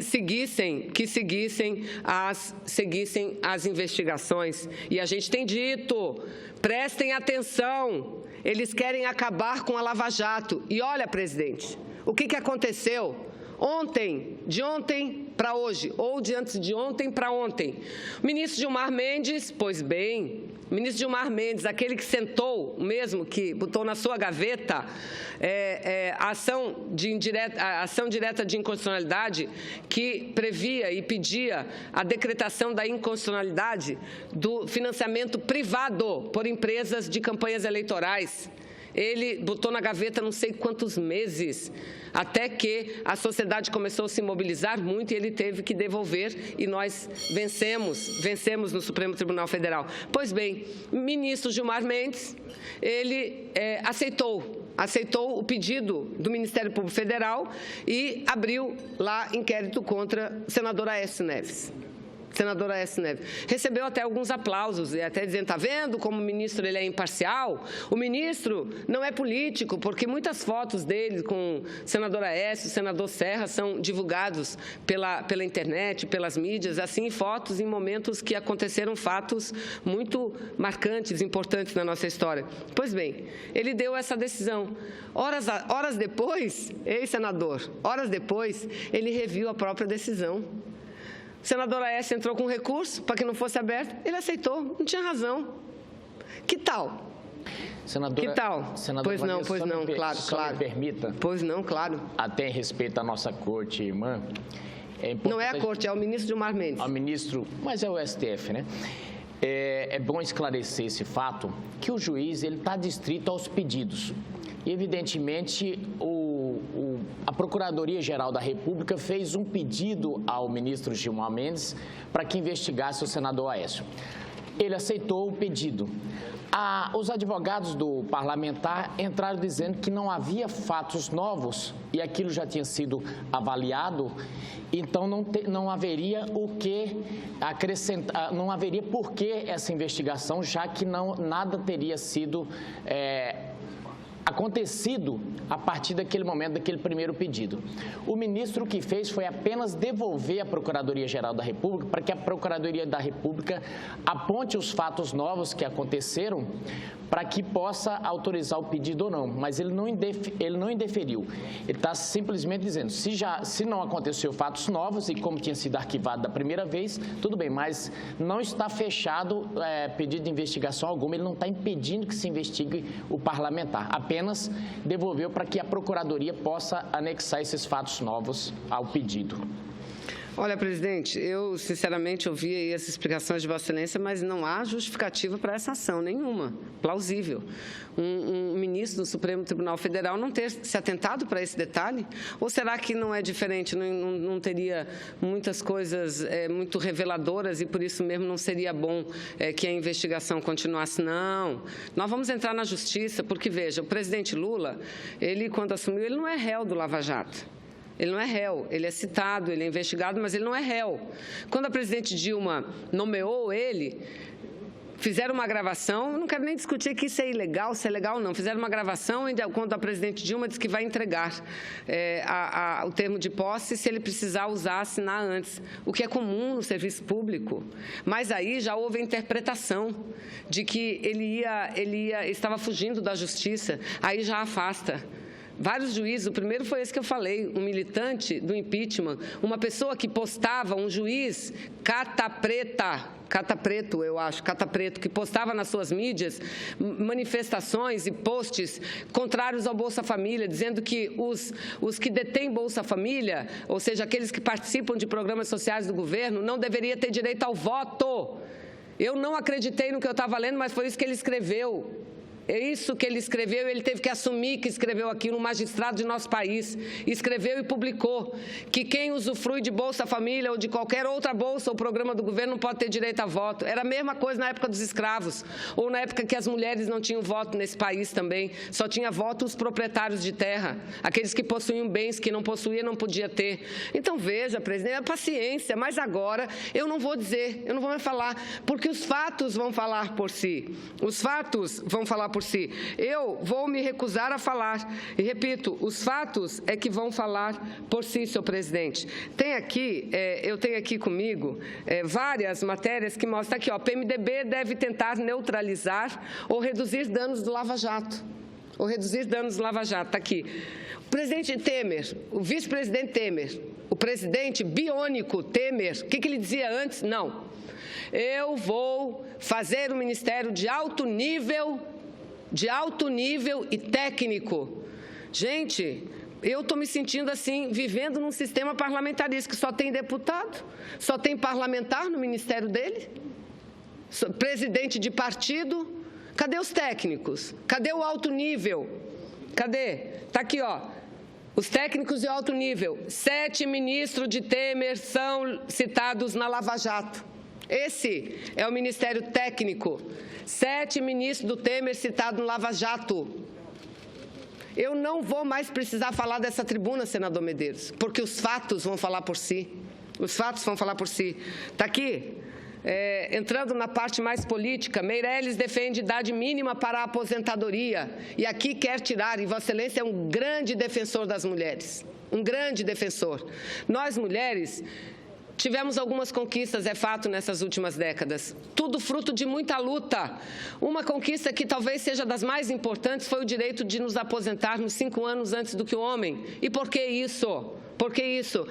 A: seguissem as investigações. E a gente tem dito, prestem atenção, eles querem acabar com a Lava Jato. E olha, presidente, o que aconteceu? De ontem para hoje, ou de antes de ontem para ontem. O ministro Gilmar Mendes, aquele que sentou, mesmo que botou na sua gaveta a ação direta de inconstitucionalidade, que previa e pedia a decretação da inconstitucionalidade do financiamento privado por empresas de campanhas eleitorais. Ele botou na gaveta não sei quantos meses, até que a sociedade começou a se mobilizar muito e ele teve que devolver, e nós vencemos no Supremo Tribunal Federal. Pois bem, o ministro Gilmar Mendes, ele aceitou o pedido do Ministério Público Federal e abriu lá inquérito contra o senador Aécio Neves. Recebeu até alguns aplausos, e até dizendo, está vendo como o ministro ele é imparcial? O ministro não é político, porque muitas fotos dele com o senador Aécio, o senador Serra, são divulgados pela internet, pelas mídias, assim, fotos em momentos que aconteceram fatos muito marcantes, importantes na nossa história. Pois bem, ele deu essa decisão. Horas depois, ex-senador, ele reviu a própria decisão. O senador Aécio entrou com recurso para que não fosse aberto, ele aceitou, não tinha razão. Que tal?
B: Senadora,
A: que tal? Pois não, claro.
B: Me permita.
A: Pois não, claro.
B: Até em respeito à nossa corte irmã.
A: Não é a corte, é o ministro Gilmar Mendes.
B: O ministro, mas é o STF, né? É bom esclarecer esse fato, que o juiz está adstrito aos pedidos. E, evidentemente, a Procuradoria-Geral da República fez um pedido ao ministro Gilmar Mendes para que investigasse o senador Aécio. Ele aceitou o pedido. Os advogados do parlamentar entraram dizendo que não havia fatos novos e aquilo já tinha sido avaliado, então não haveria o que acrescentar, não haveria por que essa investigação, já que nada teria sido acontecido a partir daquele momento, daquele primeiro pedido. O ministro o que fez foi apenas devolver à Procuradoria-Geral da República para que a Procuradoria da República aponte os fatos novos que aconteceram para que possa autorizar o pedido ou não, mas ele não indeferiu. Ele está simplesmente dizendo, se não aconteceu fatos novos e como tinha sido arquivado da primeira vez, tudo bem, mas não está fechado pedido de investigação alguma, ele não está impedindo que se investigue o parlamentar, apenas devolveu para que a Procuradoria possa anexar esses fatos novos ao pedido.
A: Olha, presidente, eu sinceramente ouvi aí as explicações de Vossa Excelência, mas não há justificativa para essa ação nenhuma, plausível. Um ministro do Supremo Tribunal Federal não ter se atentado para esse detalhe? Ou será que não é diferente, não teria muitas coisas muito reveladoras e por isso mesmo não seria bom que a investigação continuasse? Não, nós vamos entrar na justiça, porque veja, o presidente Lula, ele quando assumiu, ele não é réu do Lava Jato. Ele não é réu, ele é citado, ele é investigado, mas ele não é réu. Quando a presidente Dilma nomeou ele, fizeram uma gravação, não quero nem discutir que isso é ilegal, se é legal ou não, fizeram uma gravação quando a presidente Dilma disse que vai entregar o termo de posse se ele precisar usar, assinar antes, o que é comum no serviço público. Mas aí já houve a interpretação de que ele estava fugindo da justiça, aí já afasta. Vários juízes, o primeiro foi esse que eu falei, um militante do impeachment, uma pessoa que postava, um juiz Cata Preto, que postava nas suas mídias manifestações e posts contrários ao Bolsa Família, dizendo que os que detêm Bolsa Família, ou seja, aqueles que participam de programas sociais do governo, não deveriam ter direito ao voto. Eu não acreditei no que eu estava lendo, mas foi isso que ele escreveu. É isso que ele escreveu, ele teve que assumir que escreveu aquilo, um magistrado de nosso país. Escreveu e publicou que quem usufrui de Bolsa Família ou de qualquer outra bolsa ou programa do governo não pode ter direito a voto. Era a mesma coisa na época dos escravos, ou na época que as mulheres não tinham voto nesse país também. Só tinha voto os proprietários de terra, aqueles que possuíam bens que não possuía não podia ter. Então, veja, presidente, paciência, mas agora eu não vou dizer, eu não vou mais falar, porque os fatos vão falar por si. Os fatos vão falar por si. Eu vou me recusar a falar. E, repito, os fatos é que vão falar por si, senhor presidente. Eu tenho aqui comigo várias matérias que mostram aqui, ó, PMDB deve tentar neutralizar ou reduzir danos do Lava Jato. Está aqui. O presidente Temer, o vice-presidente Temer, o presidente biônico Temer, o que ele dizia antes? Não. Eu vou fazer um ministério de alto nível e técnico. Gente, eu estou me sentindo assim, vivendo num sistema parlamentarista que só tem deputado, só tem parlamentar no ministério dele, presidente de partido. Cadê os técnicos? Cadê o alto nível? Cadê? Está aqui, ó. Os técnicos de alto nível. 7 ministros de Temer são citados na Lava Jato. Esse é o Ministério Técnico. 7 ministros do Temer citados no Lava Jato. Eu não vou mais precisar falar dessa tribuna, senador Medeiros, porque os fatos vão falar por si. Os fatos vão falar por si. Está aqui, entrando na parte mais política, Meirelles defende idade mínima para a aposentadoria. E aqui quer tirar, e Vossa Excelência é um grande defensor das mulheres. Um grande defensor. Nós, mulheres, tivemos algumas conquistas, é fato, nessas últimas décadas. Tudo fruto de muita luta. Uma conquista que talvez seja das mais importantes foi o direito de nos aposentarmos 5 anos antes do que o homem. E por que isso? Por que isso?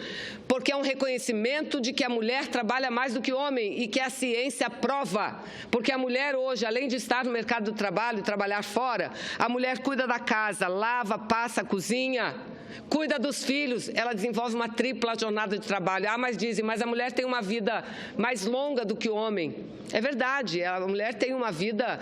A: Porque é um reconhecimento de que a mulher trabalha mais do que o homem e que a ciência prova. Porque a mulher hoje, além de estar no mercado do trabalho e trabalhar fora, a mulher cuida da casa, lava, passa, cozinha, cuida dos filhos, ela desenvolve uma tripla jornada de trabalho. Mas dizem, mas a mulher tem uma vida mais longa do que o homem. É verdade, a mulher tem uma vida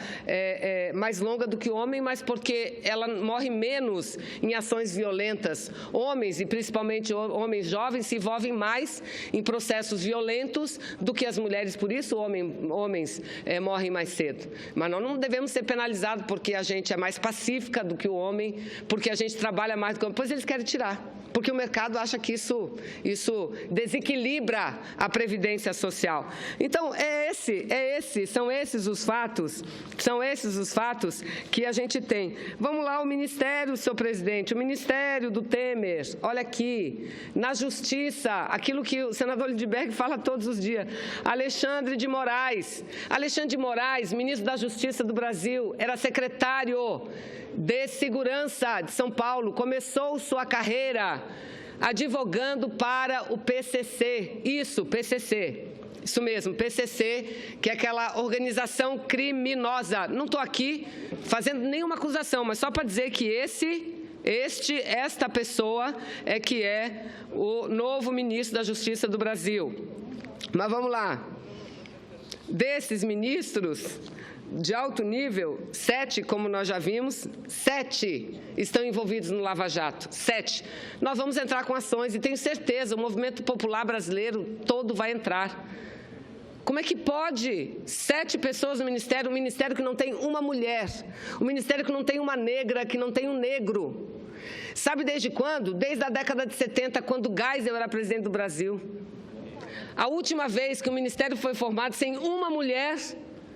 A: mais longa do que o homem, mas porque ela morre menos em ações violentas. Homens, e principalmente homens jovens, se envolvem mais em processos violentos do que as mulheres. Por isso, homens morrem mais cedo. Mas nós não devemos ser penalizados porque a gente é mais pacífica do que o homem, porque a gente trabalha mais do que o homem. Pois eles querem tirar, porque o mercado acha que isso desequilibra a previdência social. Então, são esses os fatos que a gente tem. Vamos lá, o Ministério, senhor presidente, o Ministério do Temer, olha aqui, na Justiça, aquilo que o senador Lindbergh fala todos os dias, Alexandre de Moraes, ministro da Justiça do Brasil, era secretário de Segurança de São Paulo, começou sua carreira advogando para o PCC, isso mesmo, PCC, que é aquela organização criminosa. Não estou aqui fazendo nenhuma acusação, mas só para dizer que esta pessoa que é o novo ministro da Justiça do Brasil. Mas vamos lá. Desses ministros de alto nível, 7, como nós já vimos, 7 estão envolvidos no Lava Jato. 7. Nós vamos entrar com ações e tenho certeza, o movimento popular brasileiro todo vai entrar. Como é que pode 7 pessoas no ministério, um ministério que não tem uma mulher, um ministério que não tem uma negra, que não tem um negro, Sabe desde quando? Desde a década de 70, quando Geisel era presidente do Brasil. A última vez que o Ministério foi formado sem uma mulher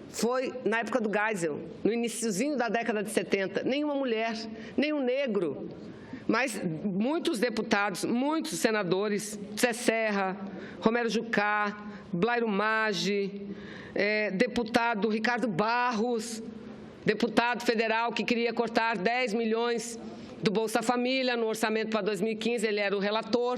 A: foi na época do Geisel, no iniciozinho da década de 70. Nenhuma mulher, nenhum negro. Mas muitos deputados, muitos senadores, Zé Serra, Romero Jucá, Blairo Maggi, deputado Ricardo Barros, deputado federal que queria cortar 10 milhões do Bolsa Família no orçamento para 2015, ele era o relator.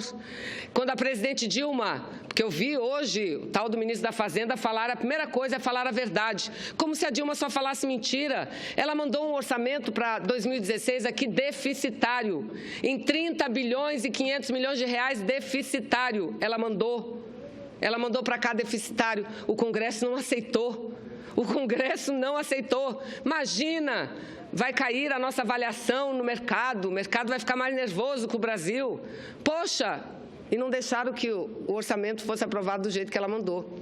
A: Quando a presidente Dilma, porque eu vi hoje o tal do ministro da Fazenda falar, a primeira coisa é falar a verdade, como se a Dilma só falasse mentira. Ela mandou um orçamento para 2016 aqui deficitário, em 30 bilhões e 500 milhões de reais deficitário, ela mandou para cá deficitário, o Congresso não aceitou. O Congresso não aceitou. Imagina, vai cair a nossa avaliação no mercado, o mercado vai ficar mais nervoso com o Brasil. Poxa, e não deixaram que o orçamento fosse aprovado do jeito que ela mandou.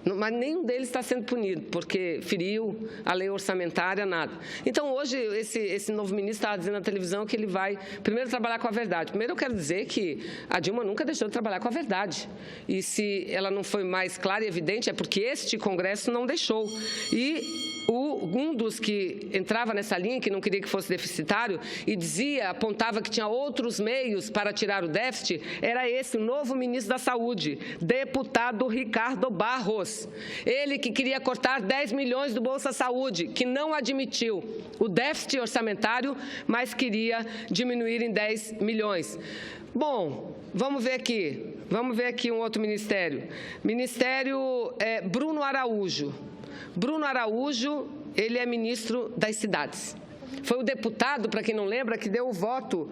A: Mas nenhum deles está sendo punido, porque feriu a lei orçamentária, nada. Então, hoje, esse novo ministro estava dizendo na televisão que ele vai, primeiro, trabalhar com a verdade. Primeiro, eu quero dizer que a Dilma nunca deixou de trabalhar com a verdade. E se ela não foi mais clara e evidente, é porque este Congresso não deixou. E um dos que entrava nessa linha, que não queria que fosse deficitário, e apontava que tinha outros meios para tirar o déficit, era esse, o novo ministro da Saúde, deputado Ricardo Barros. Ele que queria cortar 10 milhões do Bolsa Saúde, que não admitiu o déficit orçamentário, mas queria diminuir em 10 milhões. Bom, vamos ver aqui um outro ministério. Ministério Bruno Araújo. Bruno Araújo, ele é ministro das cidades. Foi o deputado, para quem não lembra, que deu o voto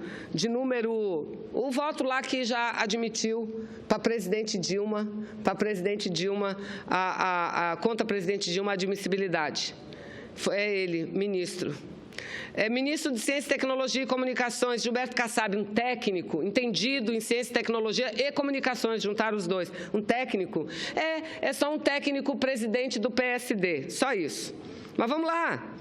A: o voto lá que já admitiu para a presidente Dilma, contra a presidente Dilma a admissibilidade. É ele, ministro. Ministro de Ciência, Tecnologia e Comunicações, Gilberto Kassab, um técnico, entendido em Ciência, Tecnologia e Comunicações, juntaram os dois. Um técnico, é só um técnico presidente do PSD, só isso. Mas vamos lá.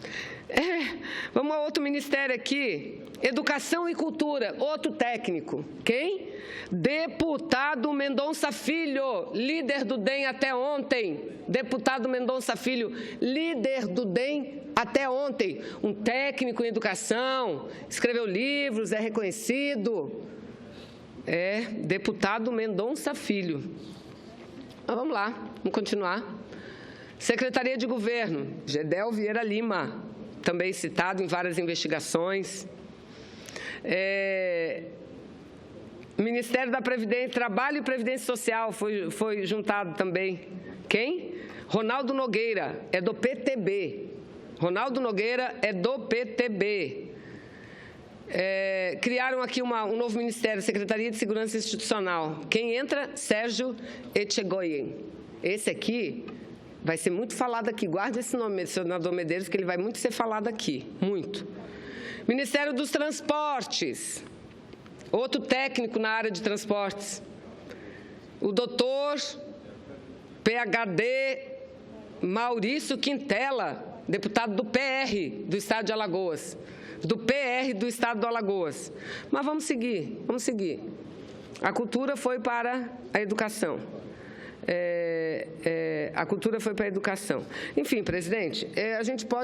A: Vamos a outro ministério aqui, Educação e Cultura, outro técnico. Quem? Deputado Mendonça Filho, líder do DEM até ontem. Deputado Mendonça Filho, líder do DEM até ontem. Um técnico em educação, escreveu livros, é reconhecido. Deputado Mendonça Filho. Mas vamos lá, vamos continuar. Secretaria de Governo, Gedel Vieira Lima, também citado em várias investigações. Ministério da Previdência, Trabalho e Previdência Social foi juntado também. Quem? Ronaldo Nogueira, é do PTB. Ronaldo Nogueira é do PTB. Criaram aqui um novo ministério, Secretaria de Segurança Institucional. Quem entra? Sérgio Etchegoyen. Esse aqui vai ser muito falado aqui. Guarde esse nome, senador Medeiros, que ele vai muito ser falado aqui. Muito. Ministério dos Transportes. Outro técnico na área de transportes. O doutor PhD Maurício Quintela, deputado do PR do Estado de Alagoas. Do PR do Estado do Alagoas. Mas vamos seguir. A cultura foi para a educação. A cultura foi para a educação. Enfim, presidente,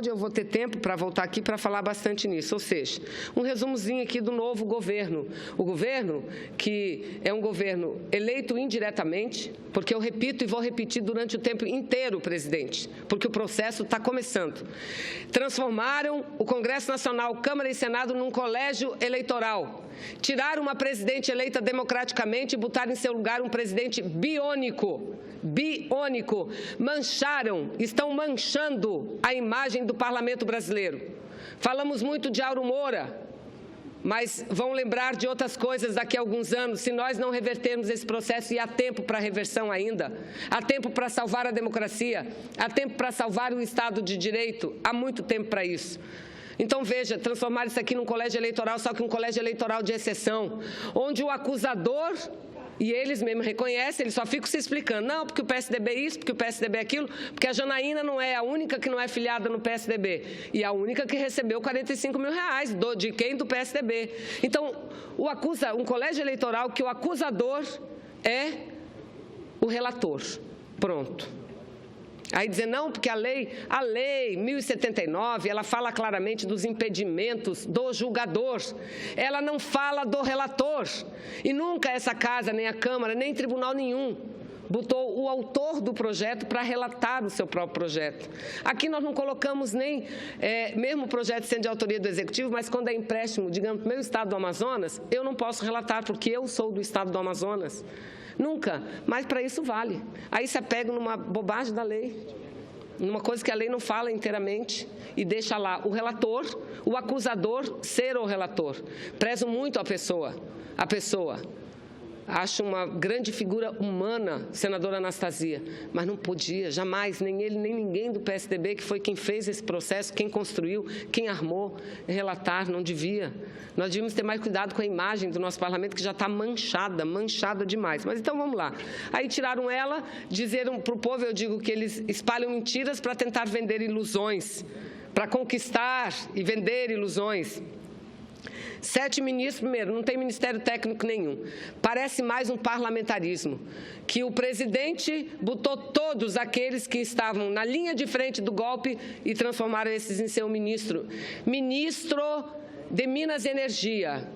A: eu vou ter tempo para voltar aqui para falar bastante nisso, ou seja, um resumozinho aqui do novo governo. O governo que é um governo eleito indiretamente, porque eu repito e vou repetir durante o tempo inteiro, presidente, porque o processo está começando. Transformaram o Congresso Nacional, Câmara e Senado num colégio eleitoral. Tiraram uma presidente eleita democraticamente e botaram em seu lugar um presidente biônico. Estão manchando a imagem do parlamento brasileiro. Falamos muito de Auro Moura, mas vão lembrar de outras coisas daqui a alguns anos, se nós não revertermos esse processo, e há tempo para reversão ainda, há tempo para salvar a democracia, há tempo para salvar o Estado de Direito, há muito tempo para isso. Então, veja, transformar isso aqui num colégio eleitoral, só que um colégio eleitoral de exceção, onde o acusador E eles mesmos reconhecem, eles só ficam se explicando. Não, porque o PSDB é isso, porque o PSDB é aquilo, porque a Janaína não é a única que não é filiada no PSDB. E a única que recebeu R$45 mil. De quem? Do PSDB. Então, um colégio eleitoral que o acusador é o relator. Pronto. Aí dizer, não, porque a lei 1079, ela fala claramente dos impedimentos do julgador. Ela não fala do relator. E nunca essa casa, nem a Câmara, nem tribunal nenhum botou o autor do projeto para relatar o seu próprio projeto. Aqui nós não colocamos nem, mesmo o projeto sendo de autoria do Executivo, mas quando é empréstimo, digamos, do meu estado do Amazonas, eu não posso relatar, porque eu sou do estado do Amazonas. Nunca, mas para isso vale. Aí se apega numa bobagem da lei, numa coisa que a lei não fala inteiramente e deixa lá o relator, o acusador ser o relator. Prezo muito a pessoa. Acho uma grande figura humana, senadora Anastasia, mas não podia, jamais, nem ele, nem ninguém do PSDB, que foi quem fez esse processo, quem construiu, quem armou, relatar, não devia. Nós devíamos ter mais cuidado com a imagem do nosso parlamento, que já está manchada demais. Mas então vamos lá. Aí tiraram ela, disseram para o povo, eu digo que eles espalham mentiras para tentar vender ilusões, para conquistar e vender ilusões. 7 ministros, primeiro, não tem ministério técnico nenhum. Parece mais um parlamentarismo, que o presidente botou todos aqueles que estavam na linha de frente do golpe e transformaram esses em seu ministro. Ministro de Minas e Energia.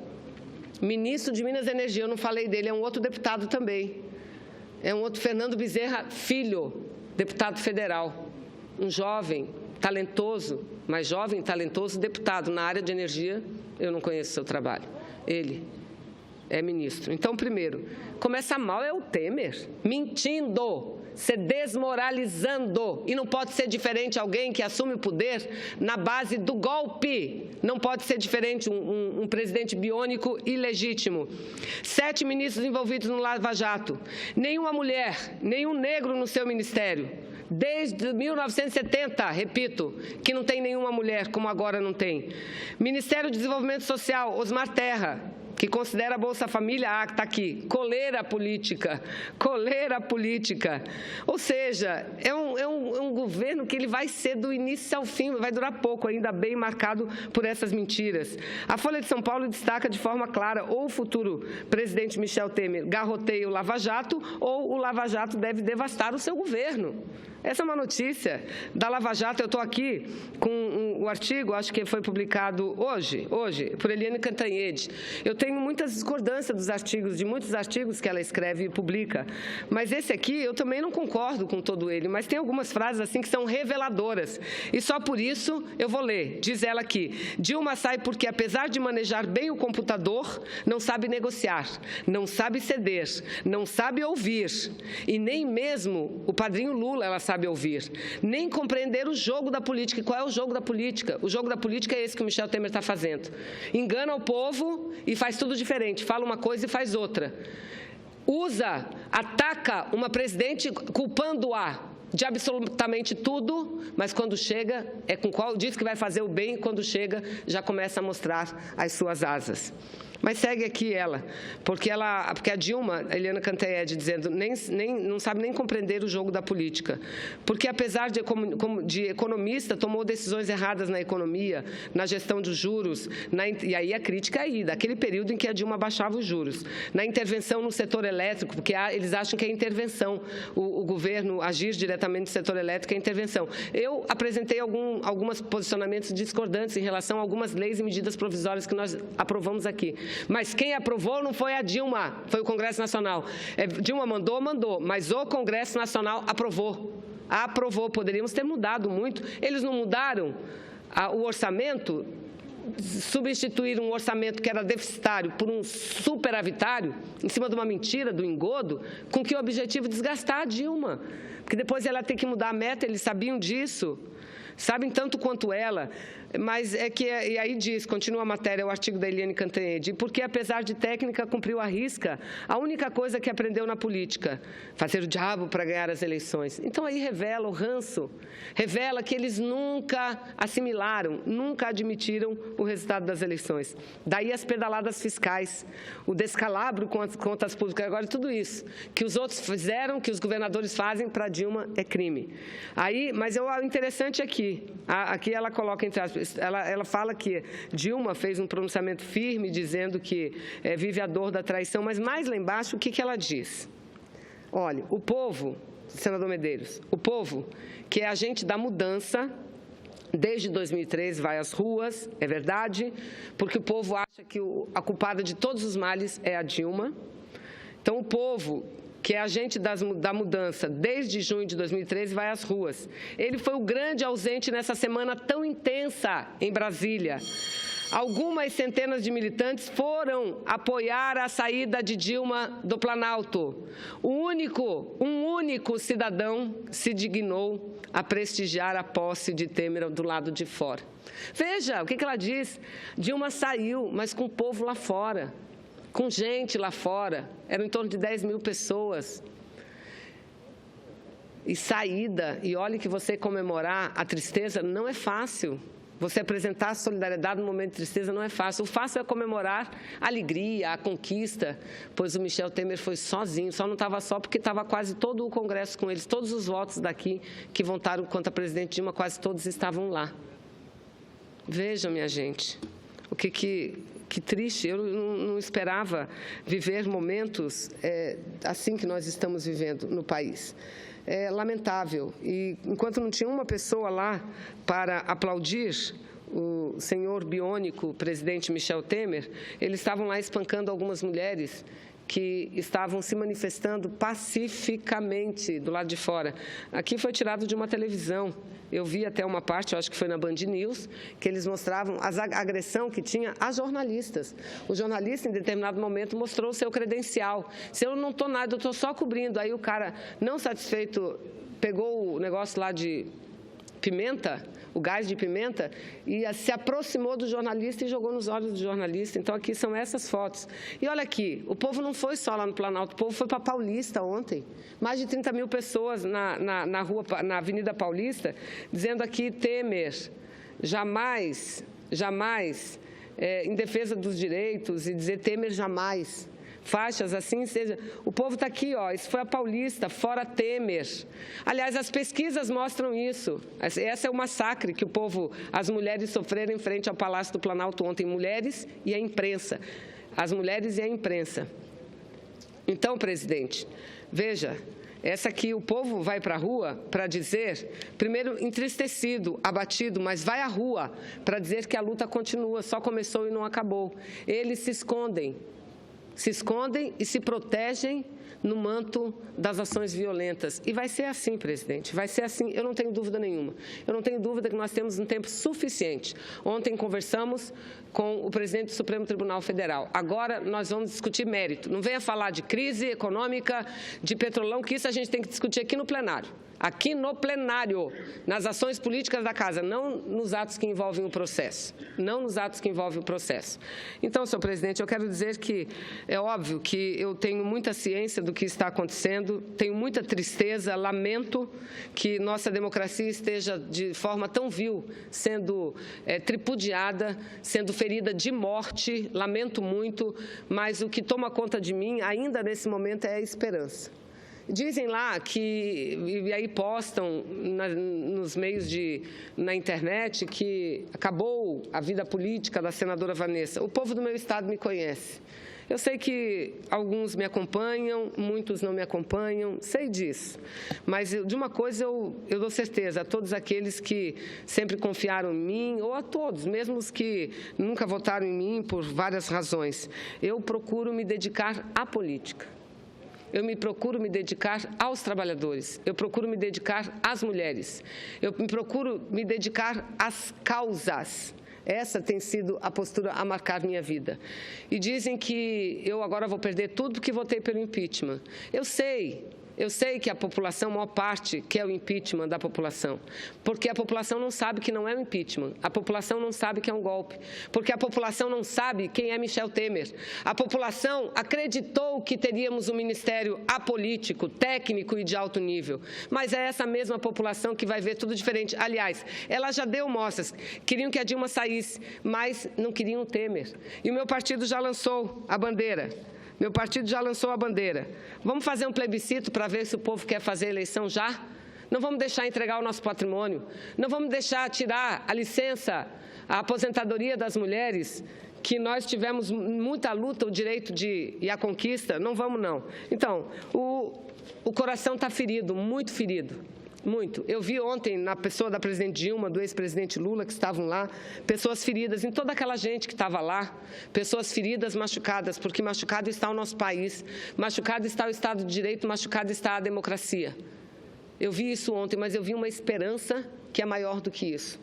A: Ministro de Minas e Energia, eu não falei dele, é um outro deputado também. É um outro Fernando Bezerra Filho, deputado federal. Um jovem, talentoso, mais jovem, talentoso, deputado na área de energia. Eu não conheço o seu trabalho. Ele é ministro. Então, primeiro, começa mal é o Temer, mentindo, se desmoralizando. E não pode ser diferente alguém que assume o poder na base do golpe. Não pode ser diferente um presidente biônico ilegítimo. 7 ministros envolvidos no Lava Jato. Nenhuma mulher, nenhum negro no seu ministério. Desde 1970, repito, que não tem nenhuma mulher, como agora não tem. Ministério do Desenvolvimento Social, Osmar Terra, que considera a Bolsa Família, está aqui, coleira política. Ou seja, é um governo que ele vai ser do início ao fim, vai durar pouco, ainda bem marcado por essas mentiras. A Folha de São Paulo destaca de forma clara, ou o futuro presidente Michel Temer garroteia o Lava Jato, ou o Lava Jato deve devastar o seu governo. Essa é uma notícia da Lava Jato. Eu estou aqui com o artigo, acho que foi publicado hoje, por Eliane Cantanhede. Eu tenho muitas discordâncias dos artigos, de muitos artigos que ela escreve e publica. Mas esse aqui, eu também não concordo com todo ele, mas tem algumas frases assim que são reveladoras. E só por isso eu vou ler. Diz ela aqui, Dilma sai porque, apesar de manejar bem o computador, não sabe negociar, não sabe ceder, não sabe ouvir. E nem mesmo o padrinho Lula ela sabe ouvir, nem compreender o jogo da política. E qual é o jogo da política? O jogo da política é esse que o Michel Temer está fazendo. Engana o povo e faz tudo diferente, fala uma coisa e faz outra. Ataca uma presidente culpando-a de absolutamente tudo, mas quando chega, diz que vai fazer o bem, quando chega, já começa a mostrar as suas asas. Mas segue aqui ela, porque a Dilma, a Eliane Cantanhede, dizendo, não sabe nem compreender o jogo da política. Porque, apesar de economista, tomou decisões erradas na economia, na gestão dos juros, e aí a crítica aí, daquele período em que a Dilma baixava os juros, na intervenção no setor elétrico, porque eles acham que é intervenção, o governo agir diretamente no setor elétrico é intervenção. Eu apresentei alguns posicionamentos discordantes em relação a algumas leis e medidas provisórias que nós aprovamos aqui. Mas quem aprovou não foi a Dilma, foi o Congresso Nacional. Dilma mandou, mas o Congresso Nacional aprovou. Poderíamos ter mudado muito. Eles não mudaram o orçamento, substituíram um orçamento que era deficitário por um superavitário, em cima de uma mentira, do engodo, com que o objetivo desgastar a Dilma. Porque depois ela tem que mudar a meta, eles sabiam disso. sabem tanto quanto ela, mas é que, e aí diz, continua a matéria, o artigo da Eliane Cantanhede, porque apesar de técnica, cumpriu à risca a única coisa que aprendeu na política, fazer o diabo para ganhar as eleições. Então aí revela o ranço, revela que eles nunca assimilaram, nunca admitiram o resultado das eleições. Daí as pedaladas fiscais, o descalabro com as contas públicas, agora tudo isso, que os outros fizeram, que os governadores fazem, para Dilma é crime. Aí, mas o interessante aqui ela coloca entre aspas, ela fala que Dilma fez um pronunciamento firme dizendo que vive a dor da traição, mas mais lá embaixo o que ela diz? Olha, o povo, senador Medeiros, o povo que é agente da mudança, desde 2013 vai às ruas, é verdade, porque o povo acha que a culpada de todos os males é a Dilma. Então o povo que é agente da mudança desde junho de 2013, vai às ruas. Ele foi o grande ausente nessa semana tão intensa em Brasília. Algumas centenas de militantes foram apoiar a saída de Dilma do Planalto. Um único cidadão se dignou a prestigiar a posse de Temer do lado de fora. Veja o que ela diz. Dilma saiu, mas com o povo lá fora. Com gente lá fora, eram em torno de 10 mil pessoas. E saída, e olhe que você comemorar a tristeza não é fácil. Você apresentar a solidariedade no momento de tristeza não é fácil. O fácil é comemorar a alegria, a conquista, pois o Michel Temer foi sozinho, só não estava só porque estava quase todo o Congresso com eles. Todos os votos daqui que votaram contra a presidente Dilma, quase todos estavam lá. Vejam, minha gente, que triste, eu não esperava viver momentos assim que nós estamos vivendo no país. É lamentável. E enquanto não tinha uma pessoa lá para aplaudir o senhor biônico, presidente Michel Temer, eles estavam lá espancando algumas mulheres que estavam se manifestando pacificamente do lado de fora. Aqui foi tirado de uma televisão. Eu vi até uma parte, eu acho que foi na Band News, que eles mostravam a agressão que tinha a jornalistas. O jornalista, em determinado momento, mostrou o seu credencial. Se eu não estou nada, eu estou só cobrindo. Aí o cara, não satisfeito, pegou o negócio lá de pimenta, o gás de pimenta, e se aproximou do jornalista e jogou nos olhos do jornalista. Então, aqui são essas fotos. E olha aqui, o povo não foi só lá no Planalto, o povo foi para Paulista ontem. Mais de 30 mil pessoas na Avenida Paulista, dizendo aqui, Temer, jamais, em defesa dos direitos, e dizer Temer jamais. Faixas assim, seja. O povo está aqui, ó. Isso foi a Paulista, fora Temer. Aliás, as pesquisas mostram isso. Esse é o massacre que o povo, as mulheres sofreram em frente ao Palácio do Planalto ontem, mulheres e a imprensa. As mulheres e a imprensa. Então, presidente, veja, essa aqui o povo vai para a rua para dizer, primeiro entristecido, abatido, mas vai à rua para dizer que a luta continua, só começou e não acabou. Eles se escondem e se protegem no manto das ações violentas. E vai ser assim, presidente, vai ser assim, eu não tenho dúvida nenhuma. Eu não tenho dúvida que nós temos um tempo suficiente. Ontem conversamos com o presidente do Supremo Tribunal Federal. Agora nós vamos discutir mérito. Não venha falar de crise econômica, de petrolão, que isso a gente tem que discutir aqui no plenário. Aqui no plenário, nas ações políticas da Casa, não nos atos que envolvem o processo. Não nos atos que envolvem o processo. Então, senhor presidente, eu quero dizer que é óbvio que eu tenho muita ciência do que está acontecendo, tenho muita tristeza, lamento que nossa democracia esteja de forma tão vil, sendo tripudiada, sendo ferida de morte, lamento muito, mas o que toma conta de mim, ainda nesse momento, é a esperança. Dizem lá que, e aí postam nos meios na internet, que acabou a vida política da senadora Vanessa. O povo do meu estado me conhece. Eu sei que alguns me acompanham, muitos não me acompanham, sei disso. Mas de uma coisa eu dou certeza, a todos aqueles que sempre confiaram em mim, ou a todos, mesmo os que nunca votaram em mim por várias razões, eu procuro me dedicar à política. Eu procuro me dedicar aos trabalhadores, eu procuro me dedicar às mulheres, eu procuro me dedicar às causas. Essa tem sido a postura a marcar minha vida. E dizem que eu agora vou perder tudo porque votei pelo impeachment. Eu sei Eu sei que a população, a maior parte, quer o impeachment da população, porque a população não sabe que não é um impeachment, a população não sabe que é um golpe, porque a população não sabe quem é Michel Temer. A população acreditou que teríamos um ministério apolítico, técnico e de alto nível, mas é essa mesma população que vai ver tudo diferente. Aliás, ela já deu mostras, queriam que a Dilma saísse, mas não queriam o Temer. E o meu partido já lançou a bandeira. Meu partido já lançou a bandeira. Vamos fazer um plebiscito para ver se o povo quer fazer eleição já? Não vamos deixar entregar o nosso patrimônio? Não vamos deixar tirar a licença, a aposentadoria das mulheres, que nós tivemos muita luta, o direito e a conquista? Não vamos, não. Então, o coração está ferido, muito ferido. Muito. Eu vi ontem, na pessoa da presidente Dilma, do ex-presidente Lula, que estavam lá, pessoas feridas, em toda aquela gente que estava lá, pessoas feridas, machucadas, porque machucado está o nosso país, machucado está o Estado de Direito, machucado está a democracia. Eu vi isso ontem, mas eu vi uma esperança que é maior do que isso.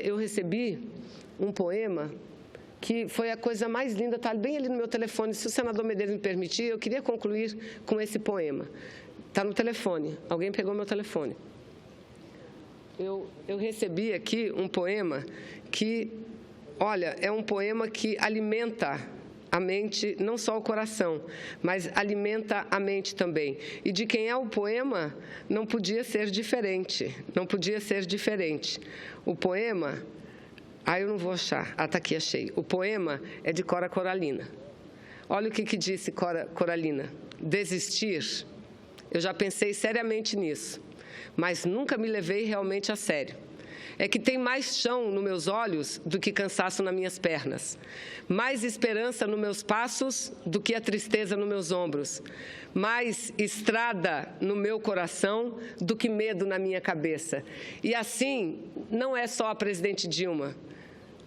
A: Eu recebi um poema que foi a coisa mais linda, está bem ali no meu telefone. Se o senador Medeiros me permitir, eu queria concluir com esse poema. Está no telefone, alguém pegou meu telefone. Eu recebi aqui um poema que, olha, é um poema que alimenta a mente, não só o coração, mas alimenta a mente também. E de quem é o poema, não podia ser diferente, não podia ser diferente. O poema, eu não vou achar, está aqui, achei. O poema é de Cora Coralina. Olha o que disse Cora Coralina: desistir. Eu já pensei seriamente nisso, mas nunca me levei realmente a sério. É que tem mais chão nos meus olhos do que cansaço nas minhas pernas, mais esperança nos meus passos do que a tristeza nos meus ombros, mais estrada no meu coração do que medo na minha cabeça. E assim, não é só a presidente Dilma.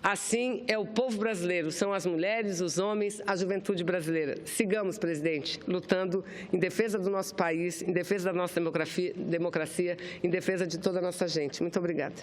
A: Assim é o povo brasileiro, são as mulheres, os homens, a juventude brasileira. Sigamos, presidente, lutando em defesa do nosso país, em defesa da nossa democracia, em defesa de toda a nossa gente. Muito obrigada.